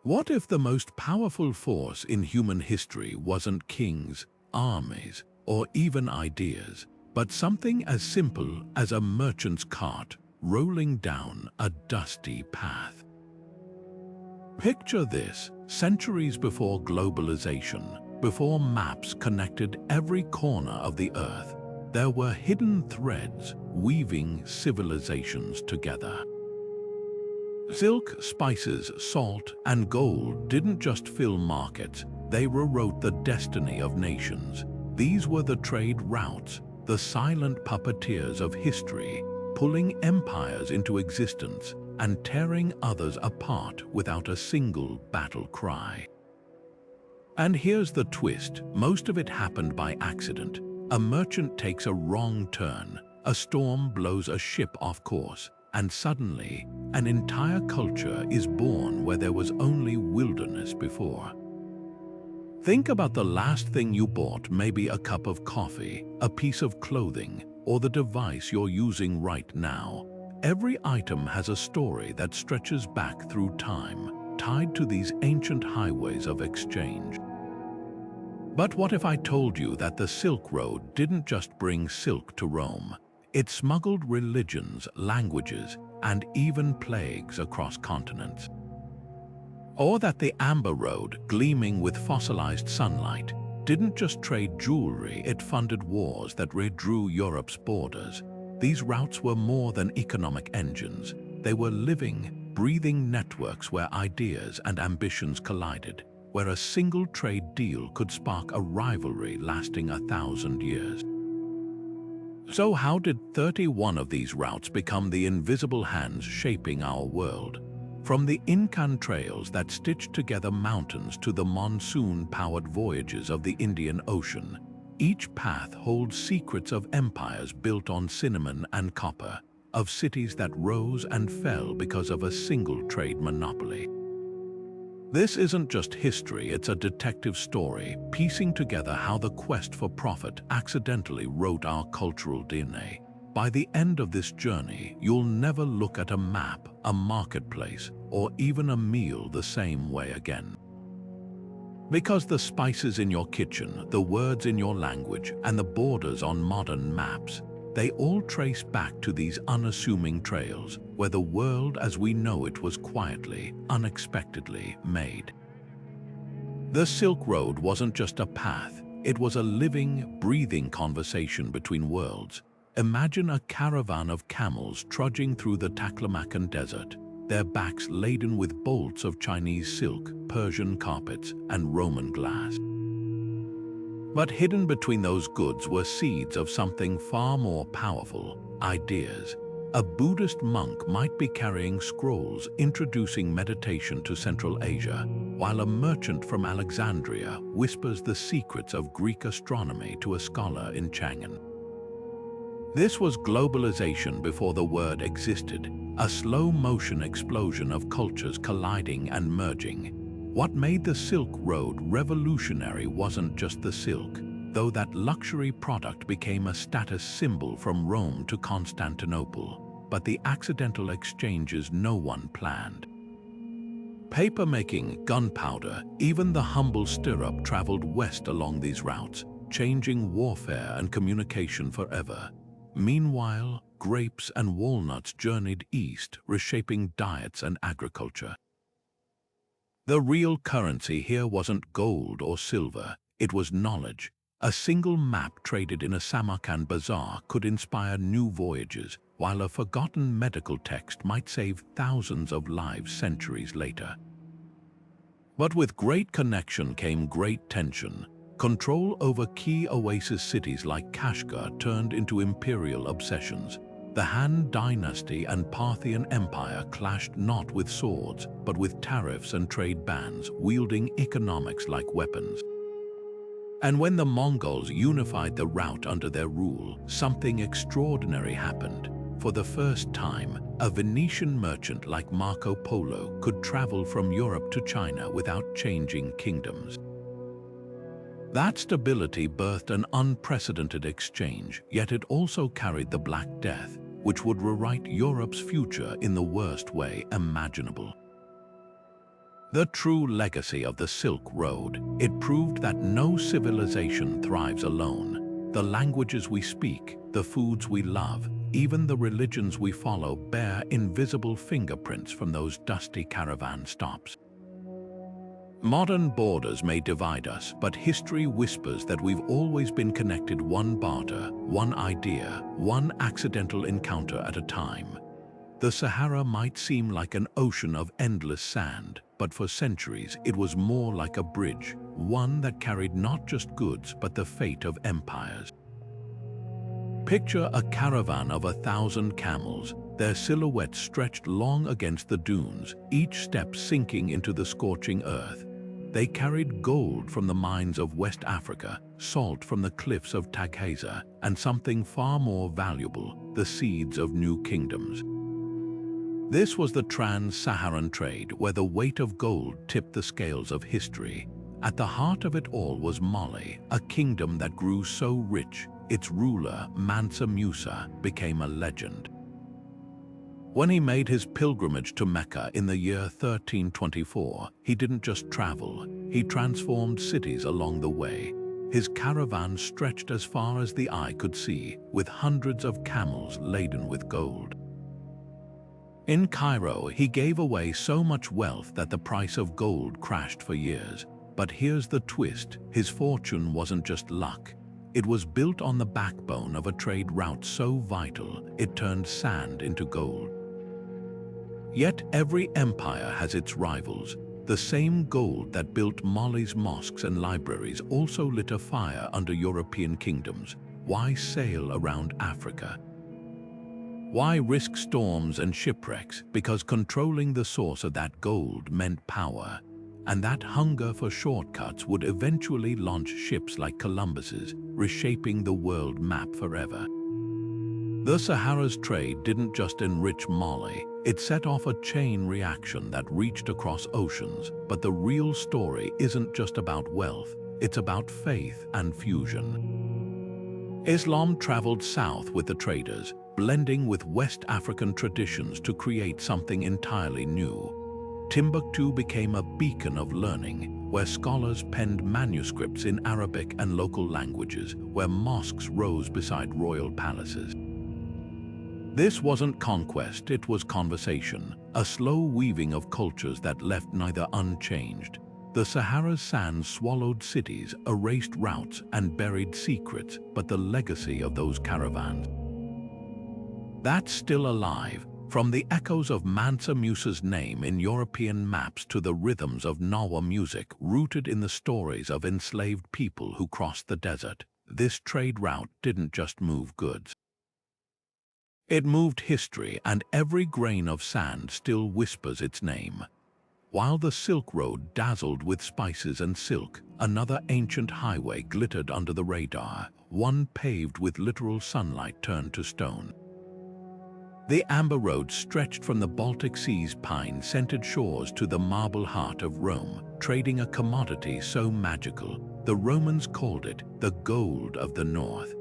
What if the most powerful force in human history wasn't kings, armies, or even ideas, but something as simple as a merchant's cart rolling down a dusty path? Picture this: centuries before globalization, before maps connected every corner of the earth, there were hidden threads weaving civilizations together. Silk, spices, salt, and gold didn't just fill markets, they rewrote the destiny of nations. These were the trade routes, the silent puppeteers of history, pulling empires into existence and tearing others apart without a single battle cry. And here's the twist: most of it happened by accident. A merchant takes a wrong turn, a storm blows a ship off course, and suddenly, an entire culture is born where there was only wilderness before. Think about the last thing you bought, maybe a cup of coffee, a piece of clothing, or the device you're using right now. Every item has a story that stretches back through time, tied to these ancient highways of exchange. But what if I told you that the Silk Road didn't just bring silk to Rome? It smuggled religions, languages, and even plagues across continents. Or that the Amber Road, gleaming with fossilized sunlight, didn't just trade jewelry, it funded wars that redrew Europe's borders. These routes were more than economic engines. They were living, breathing networks where ideas and ambitions collided, where a single trade deal could spark a rivalry lasting 1,000 years. So how did 31 of these routes become the invisible hands shaping our world? From the Incan trails that stitched together mountains to the monsoon-powered voyages of the Indian Ocean, each path holds secrets of empires built on cinnamon and copper, of cities that rose and fell because of a single trade monopoly. This isn't just history, it's a detective story, piecing together how the quest for profit accidentally wrote our cultural DNA. By the end of this journey, you'll never look at a map, a marketplace, or even a meal the same way again. Because the spices in your kitchen, the words in your language, and the borders on modern maps, they all trace back to these unassuming trails, where the world as we know it was quietly, unexpectedly made. The Silk Road wasn't just a path, it was a living, breathing conversation between worlds. Imagine a caravan of camels trudging through the Taklamakan desert, their backs laden with bolts of Chinese silk, Persian carpets, and Roman glass. But hidden between those goods were seeds of something far more powerful: ideas. A Buddhist monk might be carrying scrolls introducing meditation to Central Asia, while a merchant from Alexandria whispers the secrets of Greek astronomy to a scholar in Chang'an. This was globalization before the word existed, a slow-motion explosion of cultures colliding and merging. What made the Silk Road revolutionary wasn't just the silk, though that luxury product became a status symbol from Rome to Constantinople, but the accidental exchanges no one planned. Paper-making, gunpowder, even the humble stirrup traveled west along these routes, changing warfare and communication forever. Meanwhile, grapes and walnuts journeyed east, reshaping diets and agriculture. The real currency here wasn't gold or silver, it was knowledge. A single map traded in a Samarkand bazaar could inspire new voyages, while a forgotten medical text might save thousands of lives centuries later. But with great connection came great tension. Control over key oasis cities like Kashgar turned into imperial obsessions. The Han Dynasty and Parthian Empire clashed not with swords, but with tariffs and trade bans, wielding economics like weapons. And when the Mongols unified the route under their rule, something extraordinary happened. For the first time, a Venetian merchant like Marco Polo could travel from Europe to China without changing kingdoms. That stability birthed an unprecedented exchange, yet it also carried the Black Death, which would rewrite Europe's future in the worst way imaginable. The true legacy of the Silk Road, it proved that no civilization thrives alone. The languages we speak, the foods we love, even the religions we follow bear invisible fingerprints from those dusty caravan stops. Modern borders may divide us, but history whispers that we've always been connected, one barter, one idea, one accidental encounter at a time. The Sahara might seem like an ocean of endless sand, but for centuries it was more like a bridge, one that carried not just goods but the fate of empires. Picture a caravan of 1,000 camels, their silhouettes stretched long against the dunes, each step sinking into the scorching earth. They carried gold from the mines of West Africa, salt from the cliffs of Taghaza, and something far more valuable, the seeds of new kingdoms. This was the trans-Saharan trade, where the weight of gold tipped the scales of history. At the heart of it all was Mali, a kingdom that grew so rich, its ruler, Mansa Musa, became a legend. When he made his pilgrimage to Mecca in the year 1324, he didn't just travel, he transformed cities along the way. His caravan stretched as far as the eye could see, with hundreds of camels laden with gold. In Cairo, he gave away so much wealth that the price of gold crashed for years. But here's the twist: his fortune wasn't just luck. It was built on the backbone of a trade route so vital, it turned sand into gold. Yet every empire has its rivals. The same gold that built Mali's mosques and libraries also lit a fire under European kingdoms. Why sail around Africa? Why risk storms and shipwrecks? Because controlling the source of that gold meant power. And that hunger for shortcuts would eventually launch ships like Columbus's, reshaping the world map forever. The Sahara's trade didn't just enrich Mali, it set off a chain reaction that reached across oceans. But the real story isn't just about wealth, it's about faith and fusion. Islam traveled south with the traders, blending with West African traditions to create something entirely new. Timbuktu became a beacon of learning, where scholars penned manuscripts in Arabic and local languages, where mosques rose beside royal palaces. This wasn't conquest, it was conversation, a slow weaving of cultures that left neither unchanged. The Sahara's sands swallowed cities, erased routes, and buried secrets, but the legacy of those caravans, that's still alive. From the echoes of Mansa Musa's name in European maps to the rhythms of Nawa music rooted in the stories of enslaved people who crossed the desert, this trade route didn't just move goods. It moved history, and every grain of sand still whispers its name. While the Silk Road dazzled with spices and silk, another ancient highway glittered under the radar, one paved with literal sunlight turned to stone. The Amber Road stretched from the Baltic Sea's pine-scented shores to the marble heart of Rome, trading a commodity so magical, the Romans called it the gold of the north.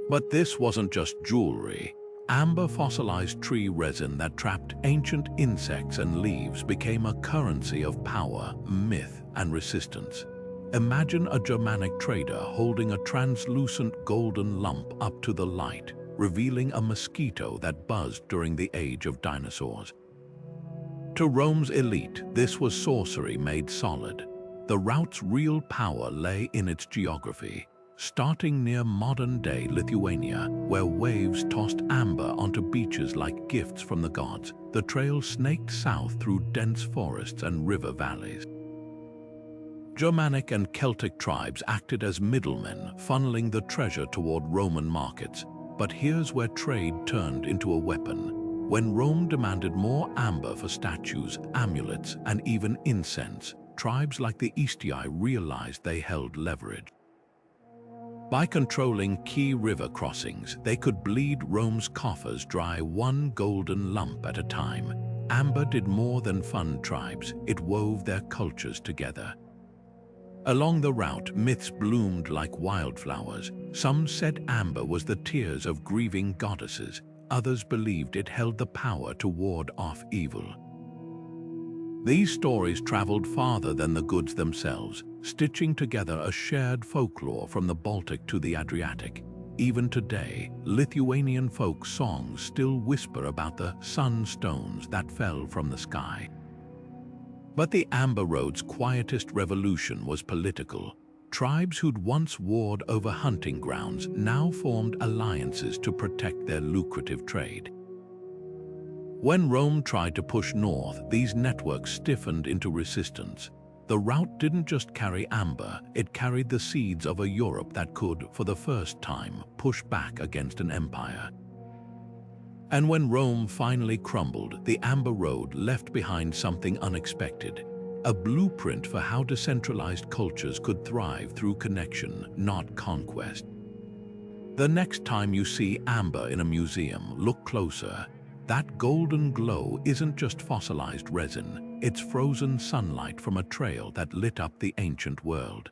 But this wasn't just jewelry. Amber fossilized tree resin that trapped ancient insects and leaves became a currency of power, myth, and resistance. Imagine a Germanic trader holding a translucent golden lump up to the light, revealing a mosquito that buzzed during the age of dinosaurs. To Rome's elite, this was sorcery made solid. The route's real power lay in its geography. Starting near modern-day Lithuania, where waves tossed amber onto beaches like gifts from the gods, the trail snaked south through dense forests and river valleys. Germanic and Celtic tribes acted as middlemen, funneling the treasure toward Roman markets. But here's where trade turned into a weapon. When Rome demanded more amber for statues, amulets, and even incense, tribes like the Eastii realized they held leverage. By controlling key river crossings, they could bleed Rome's coffers dry one golden lump at a time. Amber did more than fund tribes, it wove their cultures together. Along the route, myths bloomed like wildflowers. Some said amber was the tears of grieving goddesses. Others believed it held the power to ward off evil. These stories traveled farther than the goods themselves, stitching together a shared folklore from the Baltic to the Adriatic. Even today, Lithuanian folk songs still whisper about the sunstones that fell from the sky. But the Amber Road's quietest revolution was political. Tribes who'd once warred over hunting grounds now formed alliances to protect their lucrative trade. When Rome tried to push north, these networks stiffened into resistance. The route didn't just carry amber, it carried the seeds of a Europe that could, for the first time, push back against an empire. And when Rome finally crumbled, the Amber Road left behind something unexpected. A blueprint for how decentralized cultures could thrive through connection, not conquest. The next time you see amber in a museum, look closer. That golden glow isn't just fossilized resin, it's frozen sunlight from a trail that lit up the ancient world.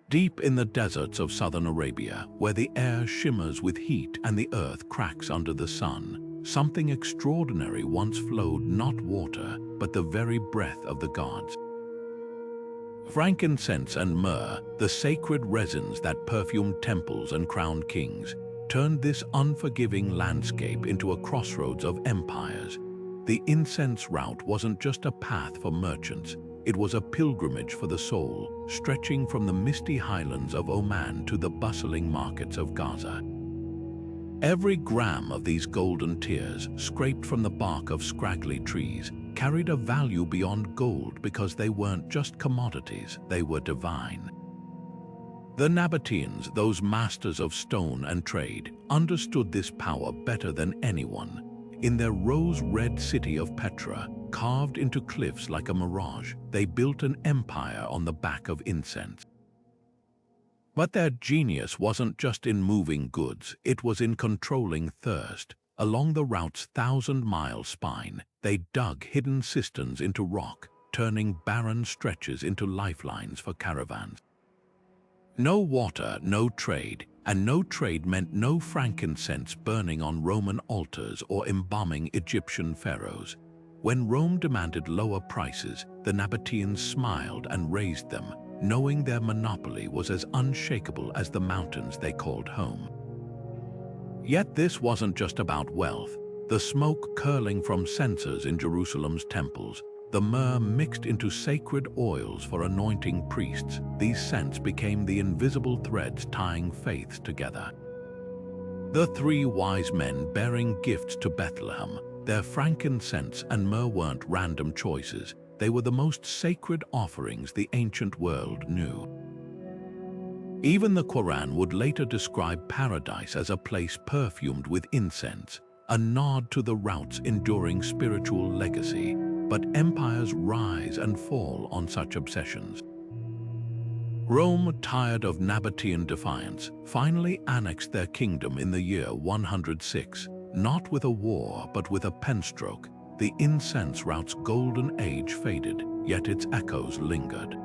Deep in the deserts of southern Arabia, where the air shimmers with heat and the earth cracks under the sun, something extraordinary once flowed, not water, but the very breath of the gods. Frankincense and myrrh, the sacred resins that perfumed temples and crowned kings, turned this unforgiving landscape into a crossroads of empires. The incense route wasn't just a path for merchants, it was a pilgrimage for the soul, stretching from the misty highlands of Oman to the bustling markets of Gaza. Every gram of these golden tears, scraped from the bark of scraggly trees, carried a value beyond gold because they weren't just commodities, they were divine. The Nabataeans, those masters of stone and trade, understood this power better than anyone. In their rose-red city of Petra, carved into cliffs like a mirage, they built an empire on the back of incense. But their genius wasn't just in moving goods, it was in controlling thirst. Along the route's 1,000-mile spine, they dug hidden cisterns into rock, turning barren stretches into lifelines for caravans. No water, no trade, and no trade meant no frankincense burning on Roman altars or embalming Egyptian pharaohs. When Rome demanded lower prices, the Nabataeans smiled and raised them, knowing their monopoly was as unshakable as the mountains they called home. Yet this wasn't just about wealth. The smoke curling from censers in Jerusalem's temples, the myrrh mixed into sacred oils for anointing priests, these scents became the invisible threads tying faiths together. The three wise men bearing gifts to Bethlehem, their frankincense and myrrh weren't random choices, they were the most sacred offerings the ancient world knew. Even the Quran would later describe paradise as a place perfumed with incense, a nod to the route's enduring spiritual legacy. But empires rise and fall on such obsessions. Rome, tired of Nabataean defiance, finally annexed their kingdom in the year 106, not with a war but with a penstroke. The incense route's golden age faded, yet its echoes lingered.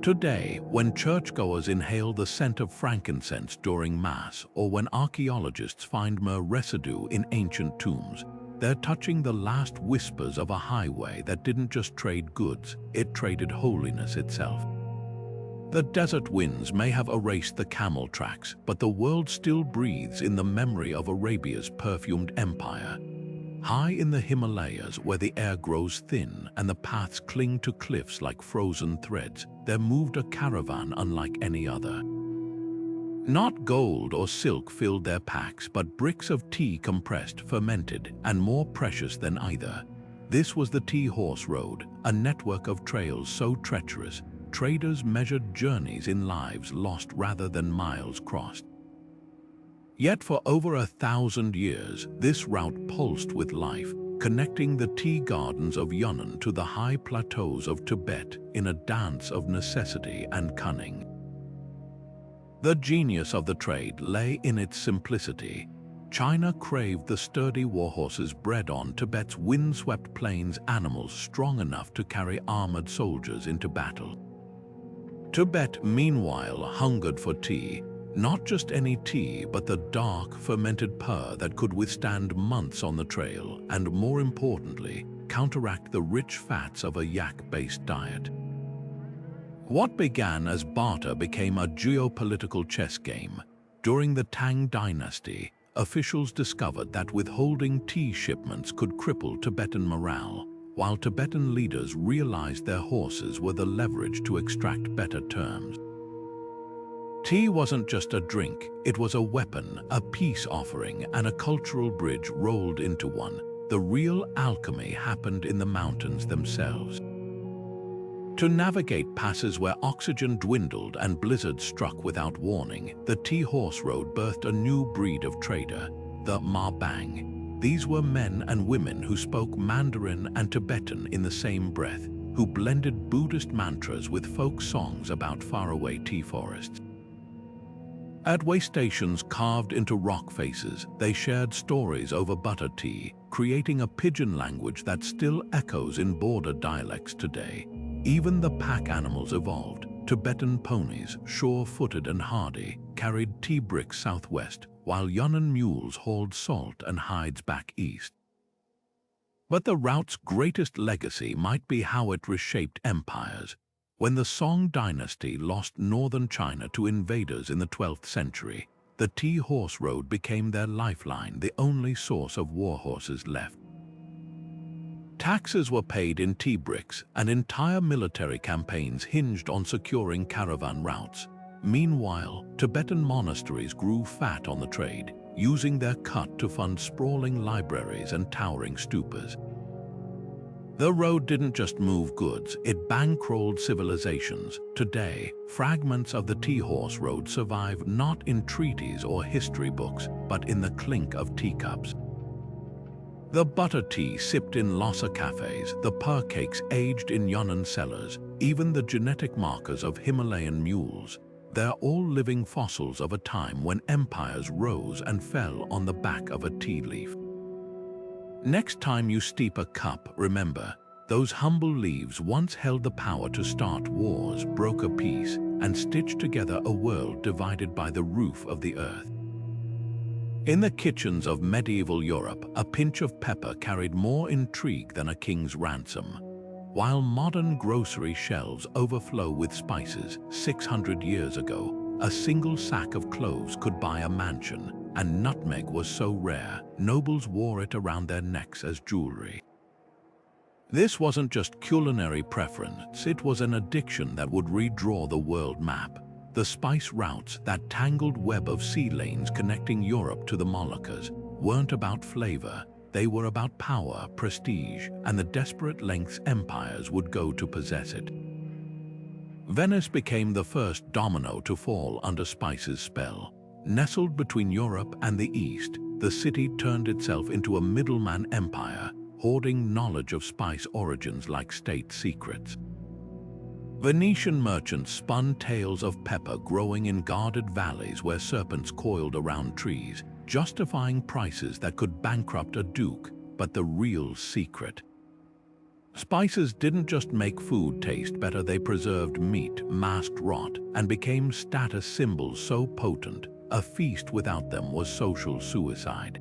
Today, when churchgoers inhale the scent of frankincense during Mass, or when archaeologists find myrrh residue in ancient tombs, they're touching the last whispers of a highway that didn't just trade goods, it traded holiness itself. The desert winds may have erased the camel tracks, but the world still breathes in the memory of Arabia's perfumed empire. High in the Himalayas, where the air grows thin and the paths cling to cliffs like frozen threads, there moved a caravan unlike any other. Not gold or silk filled their packs, but bricks of tea compressed, fermented, and more precious than either. This was the Tea Horse Road, a network of trails so treacherous, traders measured journeys in lives lost rather than miles crossed. Yet for over 1,000 years, this route pulsed with life, connecting the tea gardens of Yunnan to the high plateaus of Tibet in a dance of necessity and cunning. The genius of the trade lay in its simplicity. China craved the sturdy warhorses bred on Tibet's windswept plains, animals strong enough to carry armored soldiers into battle. Tibet, meanwhile, hungered for tea, not just any tea, but the dark, fermented pu'er that could withstand months on the trail, and more importantly, counteract the rich fats of a yak-based diet. What began as barter became a geopolitical chess game. During the Tang Dynasty, officials discovered that withholding tea shipments could cripple Tibetan morale, while Tibetan leaders realized their horses were the leverage to extract better terms. Tea wasn't just a drink, it was a weapon, a peace offering, and a cultural bridge rolled into one. The real alchemy happened in the mountains themselves. To navigate passes where oxygen dwindled and blizzards struck without warning, the tea horse road birthed a new breed of trader, the Ma Bang. These were men and women who spoke Mandarin and Tibetan in the same breath, who blended Buddhist mantras with folk songs about faraway tea forests. At way stations carved into rock faces, they shared stories over butter tea, creating a pidgin language that still echoes in border dialects today. Even the pack animals evolved. Tibetan ponies, sure-footed and hardy, carried tea bricks southwest, while Yunnan mules hauled salt and hides back east. But the route's greatest legacy might be how it reshaped empires. When the Song dynasty lost northern China to invaders in the 12th century, the tea horse road became their lifeline, the only source of war horses left. Taxes were paid in tea bricks, and entire military campaigns hinged on securing caravan routes. Meanwhile, Tibetan monasteries grew fat on the trade, using their cut to fund sprawling libraries and towering stupas. The road didn't just move goods, it bankrolled civilizations. Today, fragments of the tea horse road survive not in treaties or history books, but in the clink of teacups. The butter tea sipped in Lhasa cafes, the pearl cakes aged in Yunnan cellars, even the genetic markers of Himalayan mules. They're all living fossils of a time when empires rose and fell on the back of a tea leaf. Next time you steep a cup, remember, those humble leaves once held the power to start wars, broker peace, and stitch together a world divided by the roof of the earth. In the kitchens of medieval Europe, a pinch of pepper carried more intrigue than a king's ransom. While modern grocery shelves overflow with spices, 600 years ago, a single sack of cloves could buy a mansion, and nutmeg was so rare, nobles wore it around their necks as jewelry. This wasn't just culinary preference, it was an addiction that would redraw the world map. The spice routes, that tangled web of sea lanes connecting Europe to the Moluccas, weren't about flavor. They were about power, prestige, and the desperate lengths empires would go to possess it. Venice became the first domino to fall under spice's spell. Nestled between Europe and the East, the city turned itself into a middleman empire, hoarding knowledge of spice origins like state secrets. Venetian merchants spun tales of pepper growing in guarded valleys where serpents coiled around trees, justifying prices that could bankrupt a duke, but the real secret. Spices didn't just make food taste better, they preserved meat, masked rot, and became status symbols so potent, a feast without them was social suicide.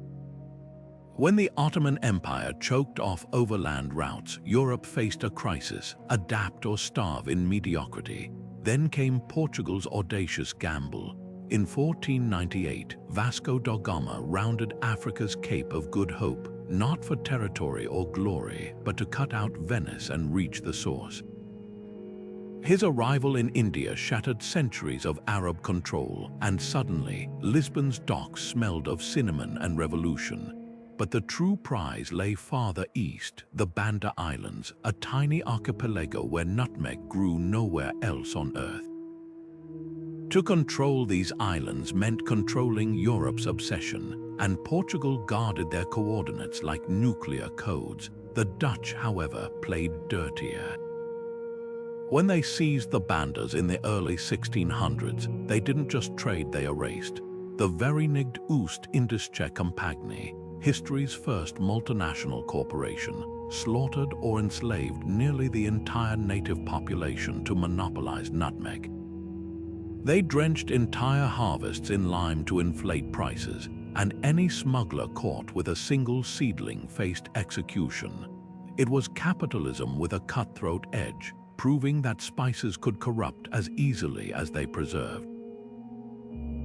When the Ottoman Empire choked off overland routes, Europe faced a crisis, adapt or starve in mediocrity. Then came Portugal's audacious gamble. In 1498, Vasco da Gama rounded Africa's Cape of Good Hope, not for territory or glory, but to cut out Venice and reach the source. His arrival in India shattered centuries of Arab control, and suddenly, Lisbon's docks smelled of cinnamon and revolution. But the true prize lay farther east, the Banda Islands, a tiny archipelago where nutmeg grew nowhere else on Earth. To control these islands meant controlling Europe's obsession, and Portugal guarded their coordinates like nuclear codes. The Dutch, however, played dirtier. When they seized the Bandas in the early 1600s, they didn't just trade, they erased. The Verenigde Oost-Indische Compagnie, history's first multinational corporation, slaughtered or enslaved nearly the entire native population to monopolize nutmeg. They drenched entire harvests in lime to inflate prices, and any smuggler caught with a single seedling faced execution. It was capitalism with a cutthroat edge, proving that spices could corrupt as easily as they preserved.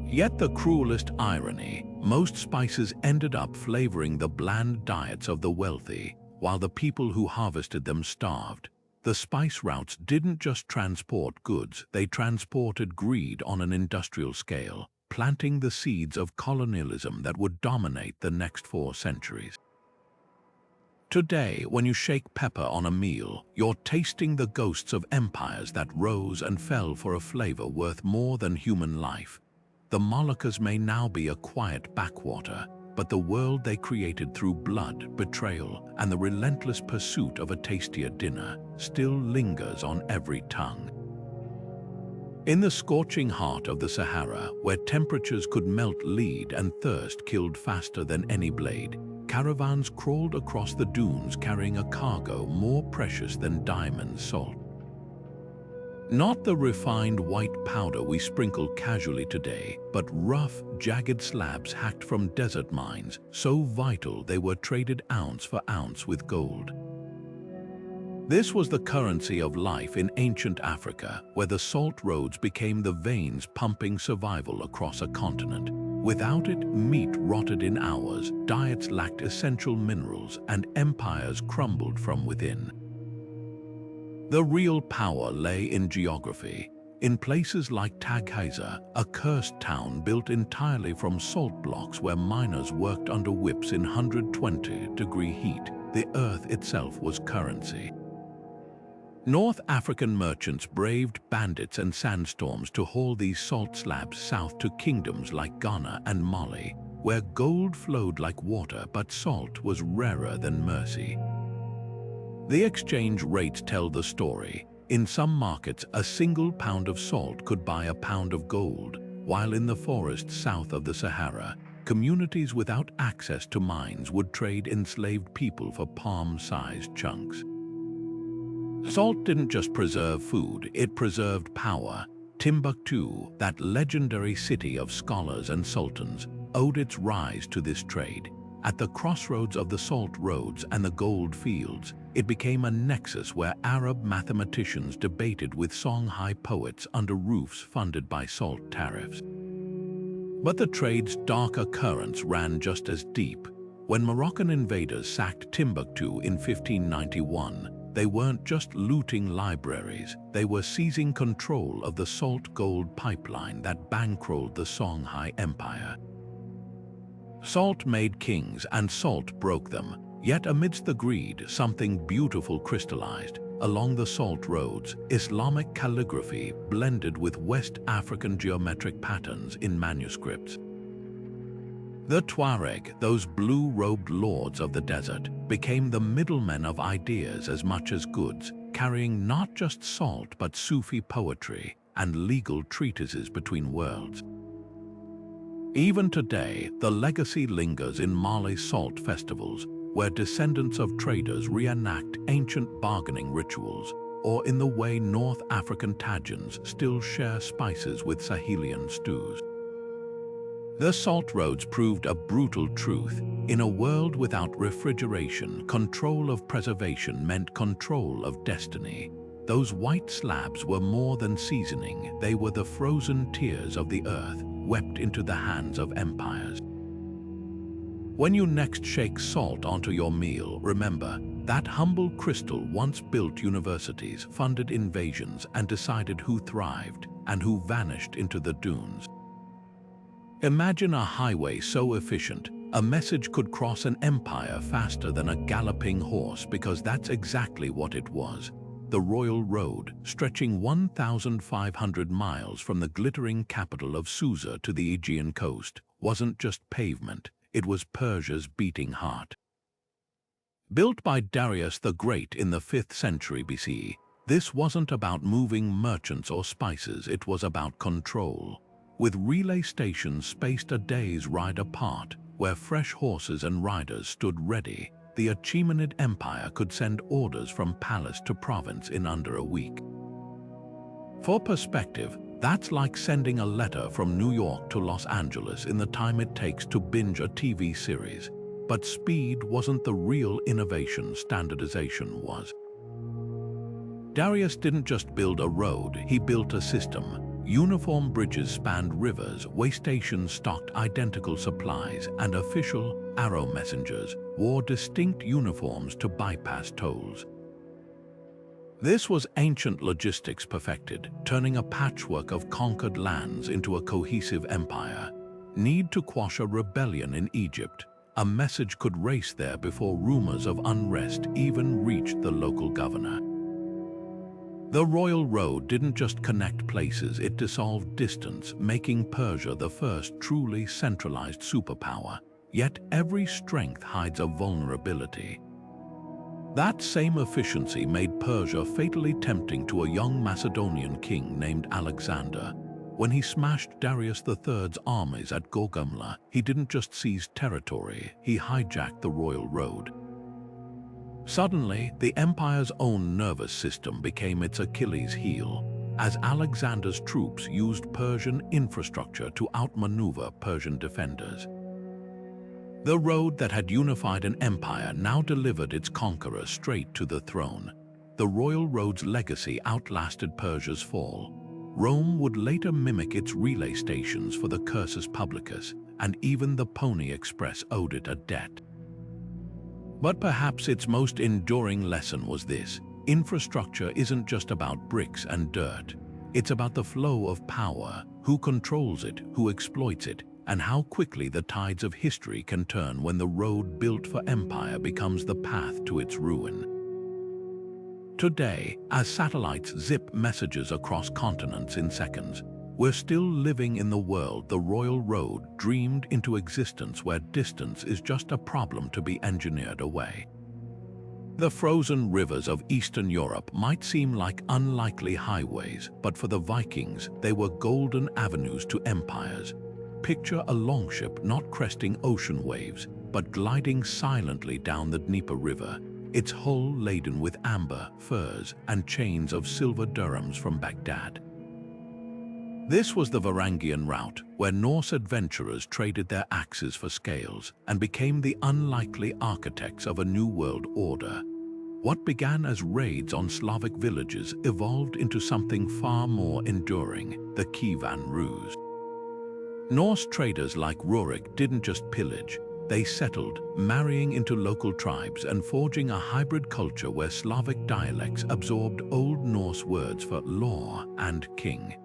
Yet the cruelest irony, most spices ended up flavoring the bland diets of the wealthy, while the people who harvested them starved. The spice routes didn't just transport goods, they transported greed on an industrial scale, planting the seeds of colonialism that would dominate the next 4 centuries. Today, when you shake pepper on a meal, you're tasting the ghosts of empires that rose and fell for a flavor worth more than human life. The Moluccas may now be a quiet backwater, but the world they created through blood, betrayal, and the relentless pursuit of a tastier dinner still lingers on every tongue. In the scorching heart of the Sahara, where temperatures could melt lead and thirst killed faster than any blade, caravans crawled across the dunes carrying a cargo more precious than diamonds salt. Not the refined white powder we sprinkle casually today, but rough, jagged slabs hacked from desert mines, so vital they were traded ounce for ounce with gold. This was the currency of life in ancient Africa, where the salt roads became the veins pumping survival across a continent. Without it, meat rotted in hours, diets lacked essential minerals, and empires crumbled from within. The real power lay in geography. In places like Taghaza, a cursed town built entirely from salt blocks where miners worked under whips in 120-degree heat, the earth itself was currency. North African merchants braved bandits and sandstorms to haul these salt slabs south to kingdoms like Ghana and Mali, where gold flowed like water but salt was rarer than mercy. The exchange rates tell the story. In some markets, a single pound of salt could buy a pound of gold, while in the forests south of the Sahara, communities without access to mines would trade enslaved people for palm-sized chunks. Salt didn't just preserve food, it preserved power. Timbuktu, that legendary city of scholars and sultans, owed its rise to this trade. At the crossroads of the salt roads and the gold fields, it became a nexus where Arab mathematicians debated with Songhai poets under roofs funded by salt tariffs. But the trade's darker currents ran just as deep. When Moroccan invaders sacked Timbuktu in 1591, they weren't just looting libraries, they were seizing control of the salt-gold pipeline that bankrolled the Songhai Empire. Salt made kings and salt broke them, yet amidst the greed, something beautiful crystallized. Along the salt roads, Islamic calligraphy blended with West African geometric patterns in manuscripts. The Tuareg, those blue-robed lords of the desert, became the middlemen of ideas as much as goods, carrying not just salt but Sufi poetry and legal treatises between worlds. Even today, the legacy lingers in Mali's salt festivals, where descendants of traders reenact ancient bargaining rituals, or in the way North African Tajins still share spices with Sahelian stews. The salt roads proved a brutal truth. In a world without refrigeration, control of preservation meant control of destiny. Those white slabs were more than seasoning, they were the frozen tears of the earth, wept into the hands of empires. When you next shake salt onto your meal, remember, that humble crystal once built universities, funded invasions, and decided who thrived and who vanished into the dunes. Imagine a highway so efficient, a message could cross an empire faster than a galloping horse, because that's exactly what it was. The Royal Road, stretching 1,500 miles from the glittering capital of Susa to the Aegean coast, wasn't just pavement, it was Persia's beating heart. Built by Darius the Great in the 5th century BC, this wasn't about moving merchants or spices, it was about control. With relay stations spaced a day's ride apart, where fresh horses and riders stood ready, the Achaemenid Empire could send orders from palace to province in under a week. For perspective, that's like sending a letter from New York to Los Angeles in the time it takes to binge a TV series. But speed wasn't the real innovation, standardization was. Darius didn't just build a road, he built a system. Uniform bridges spanned rivers, way stations stocked identical supplies, and official arrow messengers wore distinct uniforms to bypass tolls. This was ancient logistics perfected, turning a patchwork of conquered lands into a cohesive empire. Need to quash a rebellion in Egypt. A message could race there before rumors of unrest even reached the local governor. The Royal Road didn't just connect places, it dissolved distance, making Persia the first truly centralized superpower. Yet every strength hides a vulnerability. That same efficiency made Persia fatally tempting to a young Macedonian king named Alexander. When he smashed Darius III's armies at Gaugamela, he didn't just seize territory, he hijacked the Royal Road. Suddenly, the empire's own nervous system became its Achilles heel, as Alexander's troops used Persian infrastructure to outmaneuver Persian defenders. The road that had unified an empire now delivered its conqueror straight to the throne. The Royal Road's legacy outlasted Persia's fall. Rome would later mimic its relay stations for the Cursus Publicus, and even the Pony Express owed it a debt. But perhaps its most enduring lesson was this: infrastructure isn't just about bricks and dirt. It's about the flow of power, who controls it, who exploits it, and how quickly the tides of history can turn when the road built for empire becomes the path to its ruin. Today, as satellites zip messages across continents in seconds, we're still living in the world the Royal Road dreamed into existence, where distance is just a problem to be engineered away. The frozen rivers of Eastern Europe might seem like unlikely highways, but for the Vikings, they were golden avenues to empires. Picture a longship not cresting ocean waves, but gliding silently down the Dnieper River, its hull laden with amber, furs, and chains of silver dirhams from Baghdad. This was the Varangian route, where Norse adventurers traded their axes for scales and became the unlikely architects of a new world order. What began as raids on Slavic villages evolved into something far more enduring: the Kievan Rus. Norse traders like Rurik didn't just pillage, they settled, marrying into local tribes and forging a hybrid culture where Slavic dialects absorbed Old Norse words for law and king.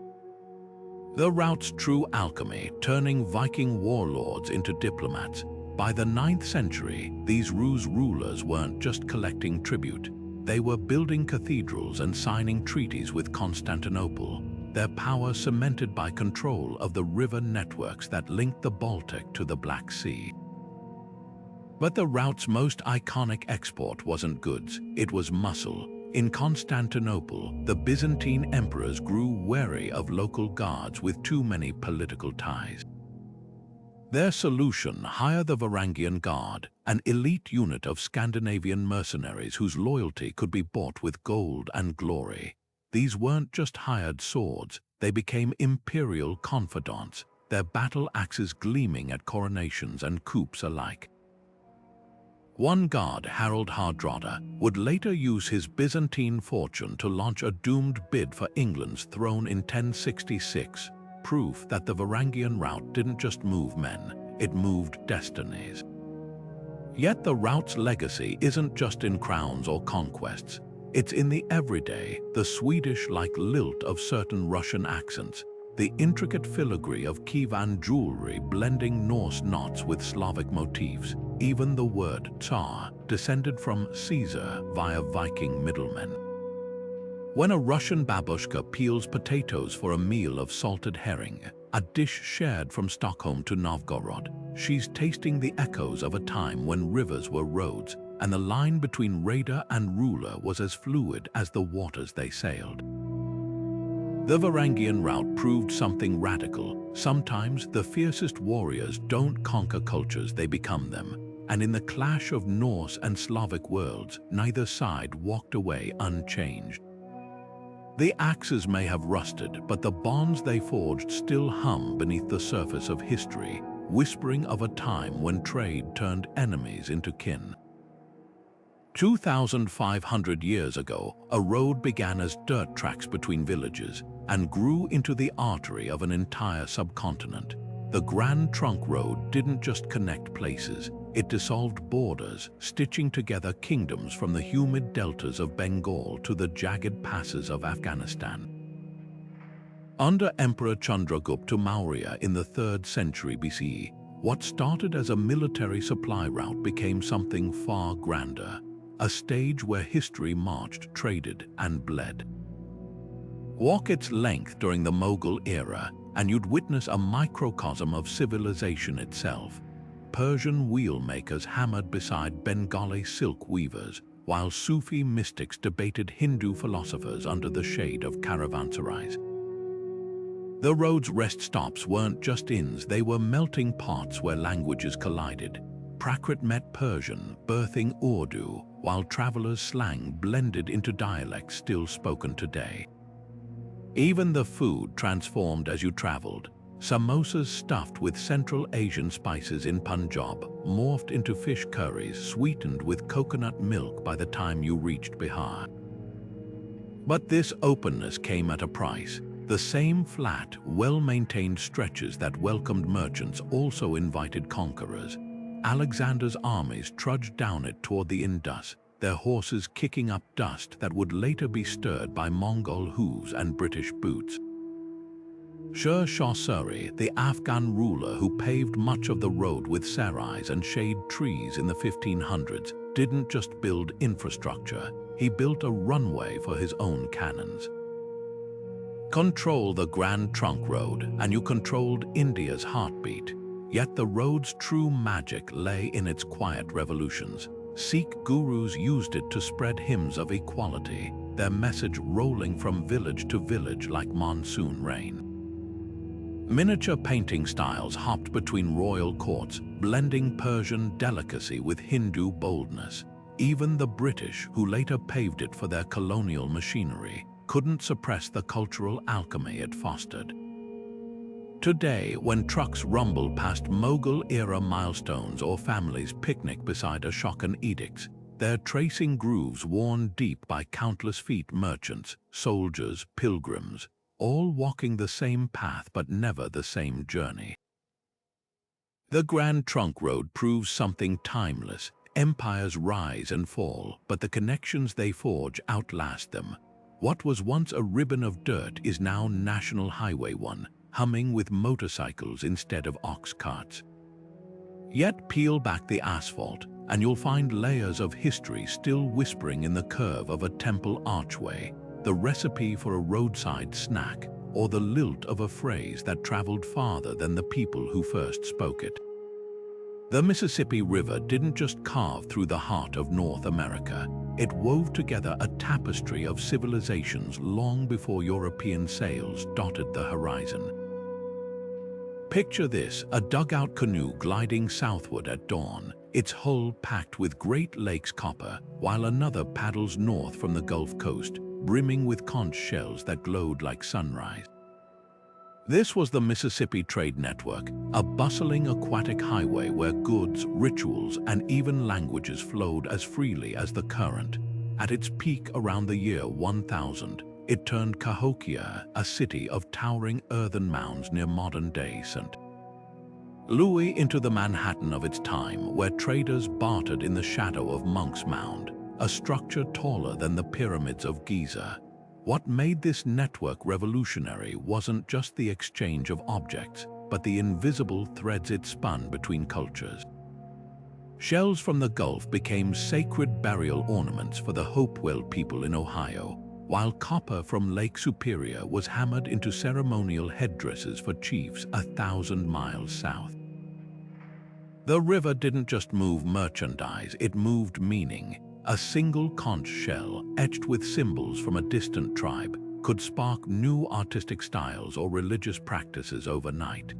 The route's true alchemy, turning Viking warlords into diplomats. By the 9th century, these Rus rulers weren't just collecting tribute, they were building cathedrals and signing treaties with Constantinople, their power cemented by control of the river networks that linked the Baltic to the Black Sea. But the route's most iconic export wasn't goods, it was muscle. In Constantinople, the Byzantine emperors grew wary of local guards with too many political ties. Their solution: hire the Varangian Guard, an elite unit of Scandinavian mercenaries whose loyalty could be bought with gold and glory. These weren't just hired swords, they became imperial confidants, their battle axes gleaming at coronations and coups alike. One guard, Harold Hardrada, would later use his Byzantine fortune to launch a doomed bid for England's throne in 1066, proof that the Varangian route didn't just move men, it moved destinies. Yet the route's legacy isn't just in crowns or conquests. It's in the everyday, the Swedish-like lilt of certain Russian accents, the intricate filigree of Kievan jewelry blending Norse knots with Slavic motifs. Even the word Tsar descended from Caesar via Viking middlemen. When a Russian babushka peels potatoes for a meal of salted herring, a dish shared from Stockholm to Novgorod, she's tasting the echoes of a time when rivers were roads, and the line between raider and ruler was as fluid as the waters they sailed. The Varangian route proved something radical. Sometimes the fiercest warriors don't conquer cultures, they become them. And in the clash of Norse and Slavic worlds, neither side walked away unchanged. The axes may have rusted, but the bonds they forged still hum beneath the surface of history. whispering of a time when trade turned enemies into kin. 2,500 years ago, a road began as dirt tracks between villages and grew into the artery of an entire subcontinent. The Grand Trunk Road didn't just connect places, it dissolved borders, stitching together kingdoms from the humid deltas of Bengal to the jagged passes of Afghanistan. Under Emperor Chandragupta Maurya in the 3rd century BCE, what started as a military supply route became something far grander, a stage where history marched, traded, and bled. Walk its length during the Mughal era, and you'd witness a microcosm of civilization itself. Persian wheelmakers hammered beside Bengali silk weavers, while Sufi mystics debated Hindu philosophers under the shade of caravanserais. The road's rest stops weren't just inns, they were melting pots where languages collided. Prakrit met Persian, birthing Urdu, while travelers' slang blended into dialects still spoken today. Even the food transformed as you traveled. Samosas stuffed with Central Asian spices in Punjab morphed into fish curries sweetened with coconut milk by the time you reached Bihar. But this openness came at a price. The same flat, well-maintained stretches that welcomed merchants also invited conquerors. Alexander's armies trudged down it toward the Indus, their horses kicking up dust that would later be stirred by Mongol hooves and British boots. Sher Shah Suri, the Afghan ruler who paved much of the road with sarais and shade trees in the 1500s, didn't just build infrastructure, he built a runway for his own cannons. Control the Grand Trunk Road, and you controlled India's heartbeat. Yet the road's true magic lay in its quiet revolutions. Sikh gurus used it to spread hymns of equality, their message rolling from village to village like monsoon rain. Miniature painting styles hopped between royal courts, blending Persian delicacy with Hindu boldness. Even the British, who later paved it for their colonial machinery, couldn't suppress the cultural alchemy it fostered. Today, when trucks rumble past Mughal-era milestones or families picnic beside Ashokan edicts, they're tracing grooves worn deep by countless feet merchants, soldiers, pilgrims, all walking the same path but never the same journey. The Grand Trunk Road proves something timeless. Empires rise and fall, but the connections they forge outlast them. What was once a ribbon of dirt is now National Highway 1, humming with motorcycles instead of ox carts. Yet peel back the asphalt, and you'll find layers of history still whispering in the curve of a temple archway, the recipe for a roadside snack, or the lilt of a phrase that traveled farther than the people who first spoke it. The Mississippi River didn't just carve through the heart of North America, it wove together a tapestry of civilizations long before European sails dotted the horizon. Picture this, a dugout canoe gliding southward at dawn, its hull packed with Great Lakes copper, while another paddles north from the Gulf Coast, brimming with conch shells that glowed like sunrise. This was the Mississippi Trade Network, a bustling aquatic highway where goods, rituals, and even languages flowed as freely as the current. At its peak around the year 1000, it turned Cahokia, a city of towering earthen mounds near modern-day St. Louis, into the Manhattan of its time, where traders bartered in the shadow of Monk's Mound, a structure taller than the pyramids of Giza. What made this network revolutionary wasn't just the exchange of objects, but the invisible threads it spun between cultures. Shells from the Gulf became sacred burial ornaments for the Hopewell people in Ohio, while copper from Lake Superior was hammered into ceremonial headdresses for chiefs 1,000 miles south. The river didn't just move merchandise, it moved meaning. A single conch shell, etched with symbols from a distant tribe, could spark new artistic styles or religious practices overnight.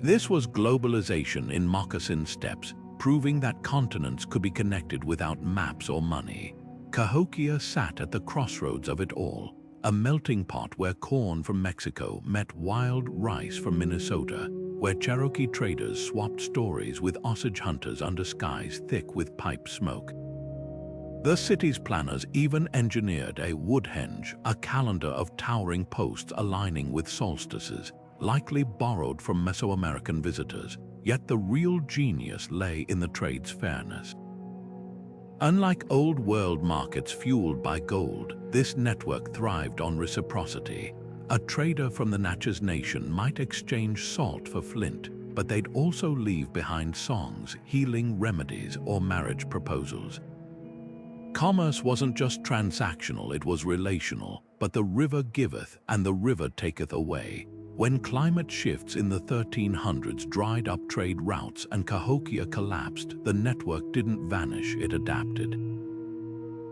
This was globalization in moccasin steps, proving that continents could be connected without maps or money. Cahokia sat at the crossroads of it all, a melting pot where corn from Mexico met wild rice from Minnesota, where Cherokee traders swapped stories with Osage hunters under skies thick with pipe smoke. The city's planners even engineered a woodhenge, a calendar of towering posts aligning with solstices, likely borrowed from Mesoamerican visitors, yet the real genius lay in the trade's fairness. Unlike old-world markets fueled by gold, this network thrived on reciprocity. A trader from the Natchez Nation might exchange salt for flint, but they'd also leave behind songs, healing remedies, or marriage proposals. Commerce wasn't just transactional, it was relational, but the river giveth and the river taketh away. When climate shifts in the 1300s dried up trade routes and Cahokia collapsed, the network didn't vanish, it adapted.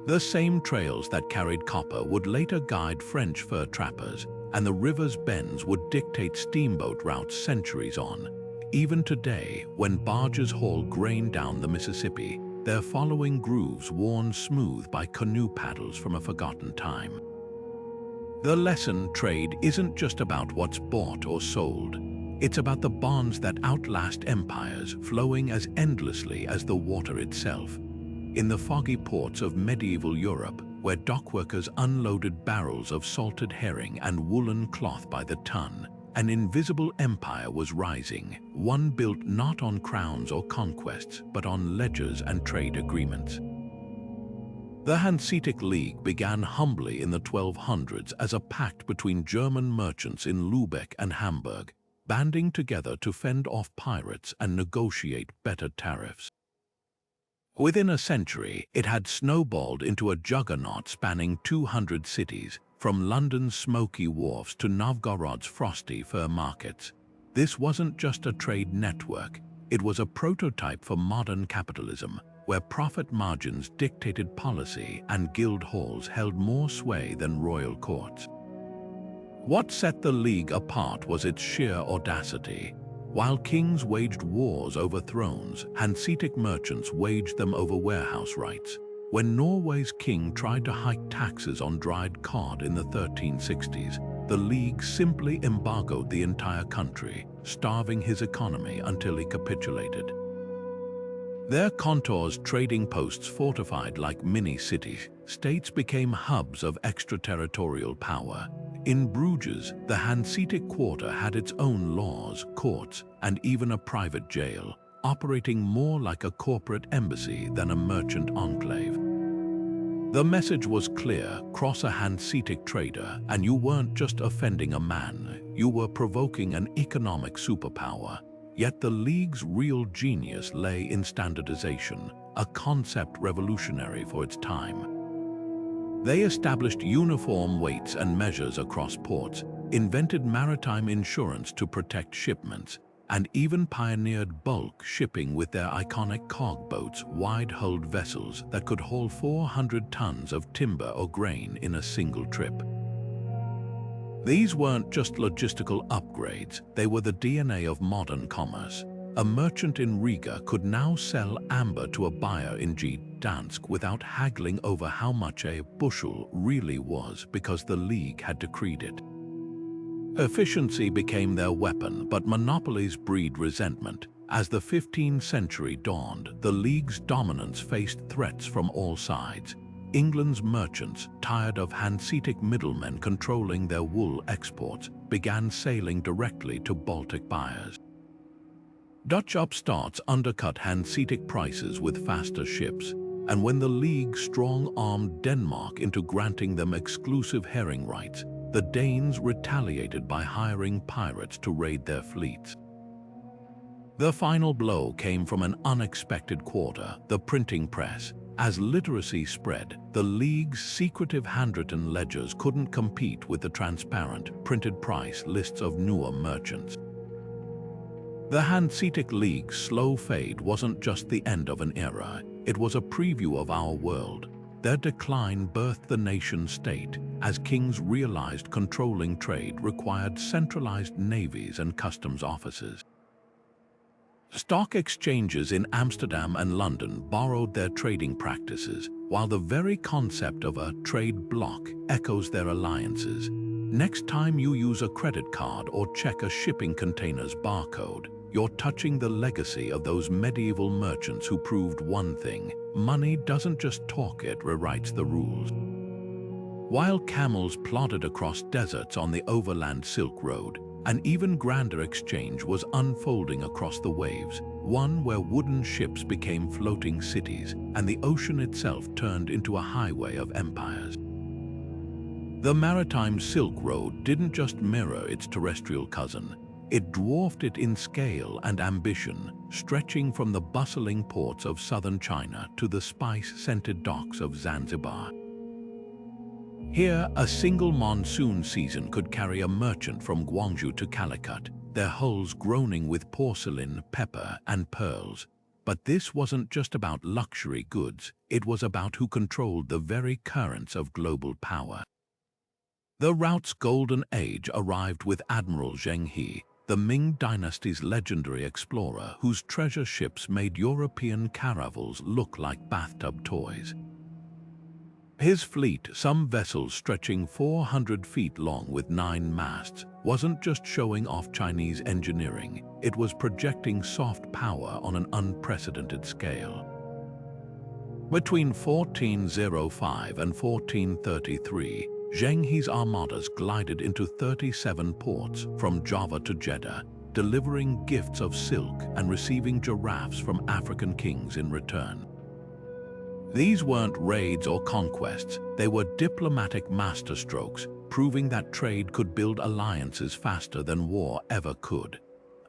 The same trails that carried copper would later guide French fur trappers, and the river's bends would dictate steamboat routes centuries on. Even today, when barges haul grain down the Mississippi, they're following grooves worn smooth by canoe paddles from a forgotten time. The lesson: trade isn't just about what's bought or sold. It's about the bonds that outlast empires, flowing as endlessly as the water itself. In the foggy ports of medieval Europe, where dockworkers unloaded barrels of salted herring and woolen cloth by the ton, an invisible empire was rising, one built not on crowns or conquests, but on ledgers and trade agreements. The Hanseatic League began humbly in the 1200s as a pact between German merchants in Lübeck and Hamburg, banding together to fend off pirates and negotiate better tariffs. Within a century, it had snowballed into a juggernaut spanning 200 cities, from London's smoky wharfs to Novgorod's frosty fur markets. This wasn't just a trade network, it was a prototype for modern capitalism, where profit margins dictated policy and guild halls held more sway than royal courts. What set the League apart was its sheer audacity. While kings waged wars over thrones, Hanseatic merchants waged them over warehouse rights. When Norway's king tried to hike taxes on dried cod in the 1360s, the League simply embargoed the entire country, starving his economy until he capitulated. Their contours trading posts fortified like mini-cities, states became hubs of extraterritorial power. In Bruges, the Hanseatic quarter had its own laws, courts, and even a private jail, operating more like a corporate embassy than a merchant enclave. The message was clear: cross a Hanseatic trader, and you weren't just offending a man, you were provoking an economic superpower. Yet the League's real genius lay in standardization, a concept revolutionary for its time. They established uniform weights and measures across ports, invented maritime insurance to protect shipments, and even pioneered bulk shipping with their iconic cog boats, wide-hulled vessels that could haul 400 tons of timber or grain in a single trip. These weren't just logistical upgrades, they were the DNA of modern commerce. A merchant in Riga could now sell amber to a buyer in Gdansk without haggling over how much a bushel really was, because the League had decreed it. Efficiency became their weapon, but monopolies breed resentment. As the 15th century dawned, the League's dominance faced threats from all sides. England's merchants, tired of Hanseatic middlemen controlling their wool exports, began sailing directly to Baltic buyers. Dutch upstarts undercut Hanseatic prices with faster ships, and when the League strong-armed Denmark into granting them exclusive herring rights, the Danes retaliated by hiring pirates to raid their fleets. The final blow came from an unexpected quarter: the printing press. As literacy spread, the League's secretive handwritten ledgers couldn't compete with the transparent, printed price lists of newer merchants. The Hanseatic League's slow fade wasn't just the end of an era, it was a preview of our world. Their decline birthed the nation-state, as kings realized controlling trade required centralized navies and customs offices. Stock exchanges in Amsterdam and London borrowed their trading practices, while the very concept of a trade bloc echoes their alliances. Next time you use a credit card or check a shipping container's barcode, you're touching the legacy of those medieval merchants who proved one thing: money doesn't just talk, it rewrites the rules. While camels plodded across deserts on the overland Silk Road, an even grander exchange was unfolding across the waves, one where wooden ships became floating cities and the ocean itself turned into a highway of empires. The Maritime Silk Road didn't just mirror its terrestrial cousin, it dwarfed it in scale and ambition, stretching from the bustling ports of southern China to the spice-scented docks of Zanzibar. Here, a single monsoon season could carry a merchant from Guangzhou to Calicut, their hulls groaning with porcelain, pepper, and pearls. But this wasn't just about luxury goods, it was about who controlled the very currents of global power. The route's golden age arrived with Admiral Zheng He, the Ming Dynasty's legendary explorer whose treasure ships made European caravels look like bathtub toys. His fleet, some vessels stretching 400 feet long with 9 masts, wasn't just showing off Chinese engineering, it was projecting soft power on an unprecedented scale. Between 1405 and 1433, Zheng He's armadas glided into 37 ports from Java to Jeddah, delivering gifts of silk and receiving giraffes from African kings in return. These weren't raids or conquests, they were diplomatic masterstrokes, proving that trade could build alliances faster than war ever could.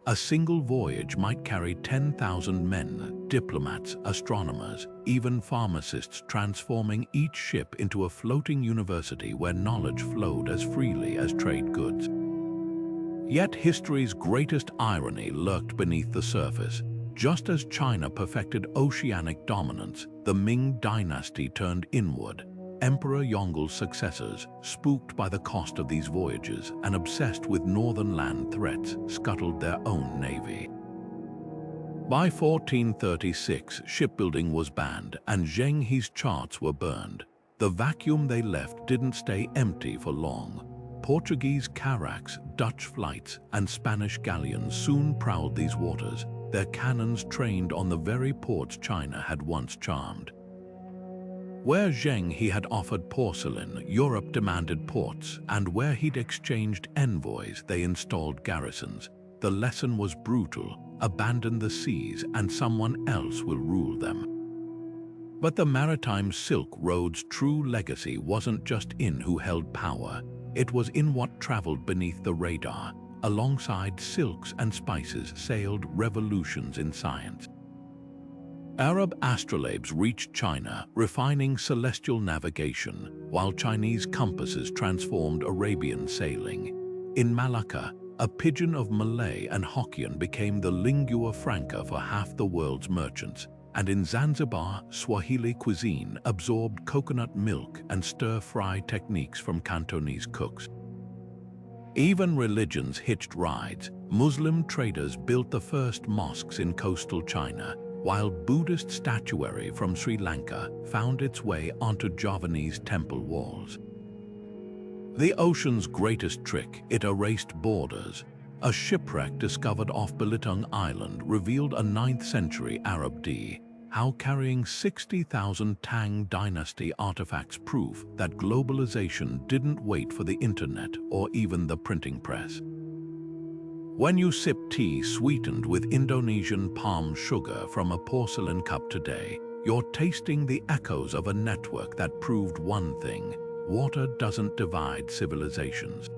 A single voyage might carry 10,000 men, diplomats, astronomers, even pharmacists, transforming each ship into a floating university where knowledge flowed as freely as trade goods. Yet history's greatest irony lurked beneath the surface. Just as China perfected oceanic dominance, the Ming Dynasty turned inward. Emperor Yongl's successors, spooked by the cost of these voyages and obsessed with northern land threats, scuttled their own navy. By 1436, shipbuilding was banned and Zheng He's charts were burned. The vacuum they left didn't stay empty for long. Portuguese carracks, Dutch flights, and Spanish galleons soon prowled these waters, their cannons trained on the very ports China had once charmed. Where Zheng He had offered porcelain, Europe demanded ports, and where he'd exchanged envoys, they installed garrisons. The lesson was brutal: abandon the seas and someone else will rule them. But the Maritime Silk Road's true legacy wasn't just in who held power, it was in what traveled beneath the radar. Alongside silks and spices sailed revolutions in science. Arab astrolabes reached China, refining celestial navigation, while Chinese compasses transformed Arabian sailing. In Malacca, a pidgin of Malay and Hokkien became the lingua franca for half the world's merchants, and in Zanzibar, Swahili cuisine absorbed coconut milk and stir-fry techniques from Cantonese cooks. Even religions hitched rides. Muslim traders built the first mosques in coastal China, while Buddhist statuary from Sri Lanka found its way onto Javanese temple walls. The ocean's greatest trick, it erased borders. A shipwreck discovered off Belitung Island revealed a 9th century Arab how carrying 60,000 Tang Dynasty artifacts proof that globalization didn't wait for the internet or even the printing press. When you sip tea sweetened with Indonesian palm sugar from a porcelain cup today, you're tasting the echoes of a network that proved one thing: water doesn't divide civilizations.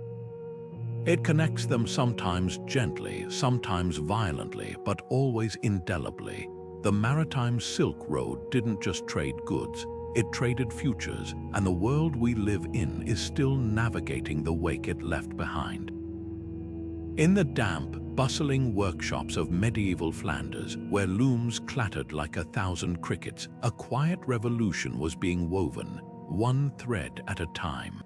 It connects them, sometimes gently, sometimes violently, but always indelibly. The Maritime Silk Road didn't just trade goods, it traded futures, and the world we live in is still navigating the wake it left behind. In the damp, bustling workshops of medieval Flanders, where looms clattered like 1,000 crickets, a quiet revolution was being woven, one thread at a time.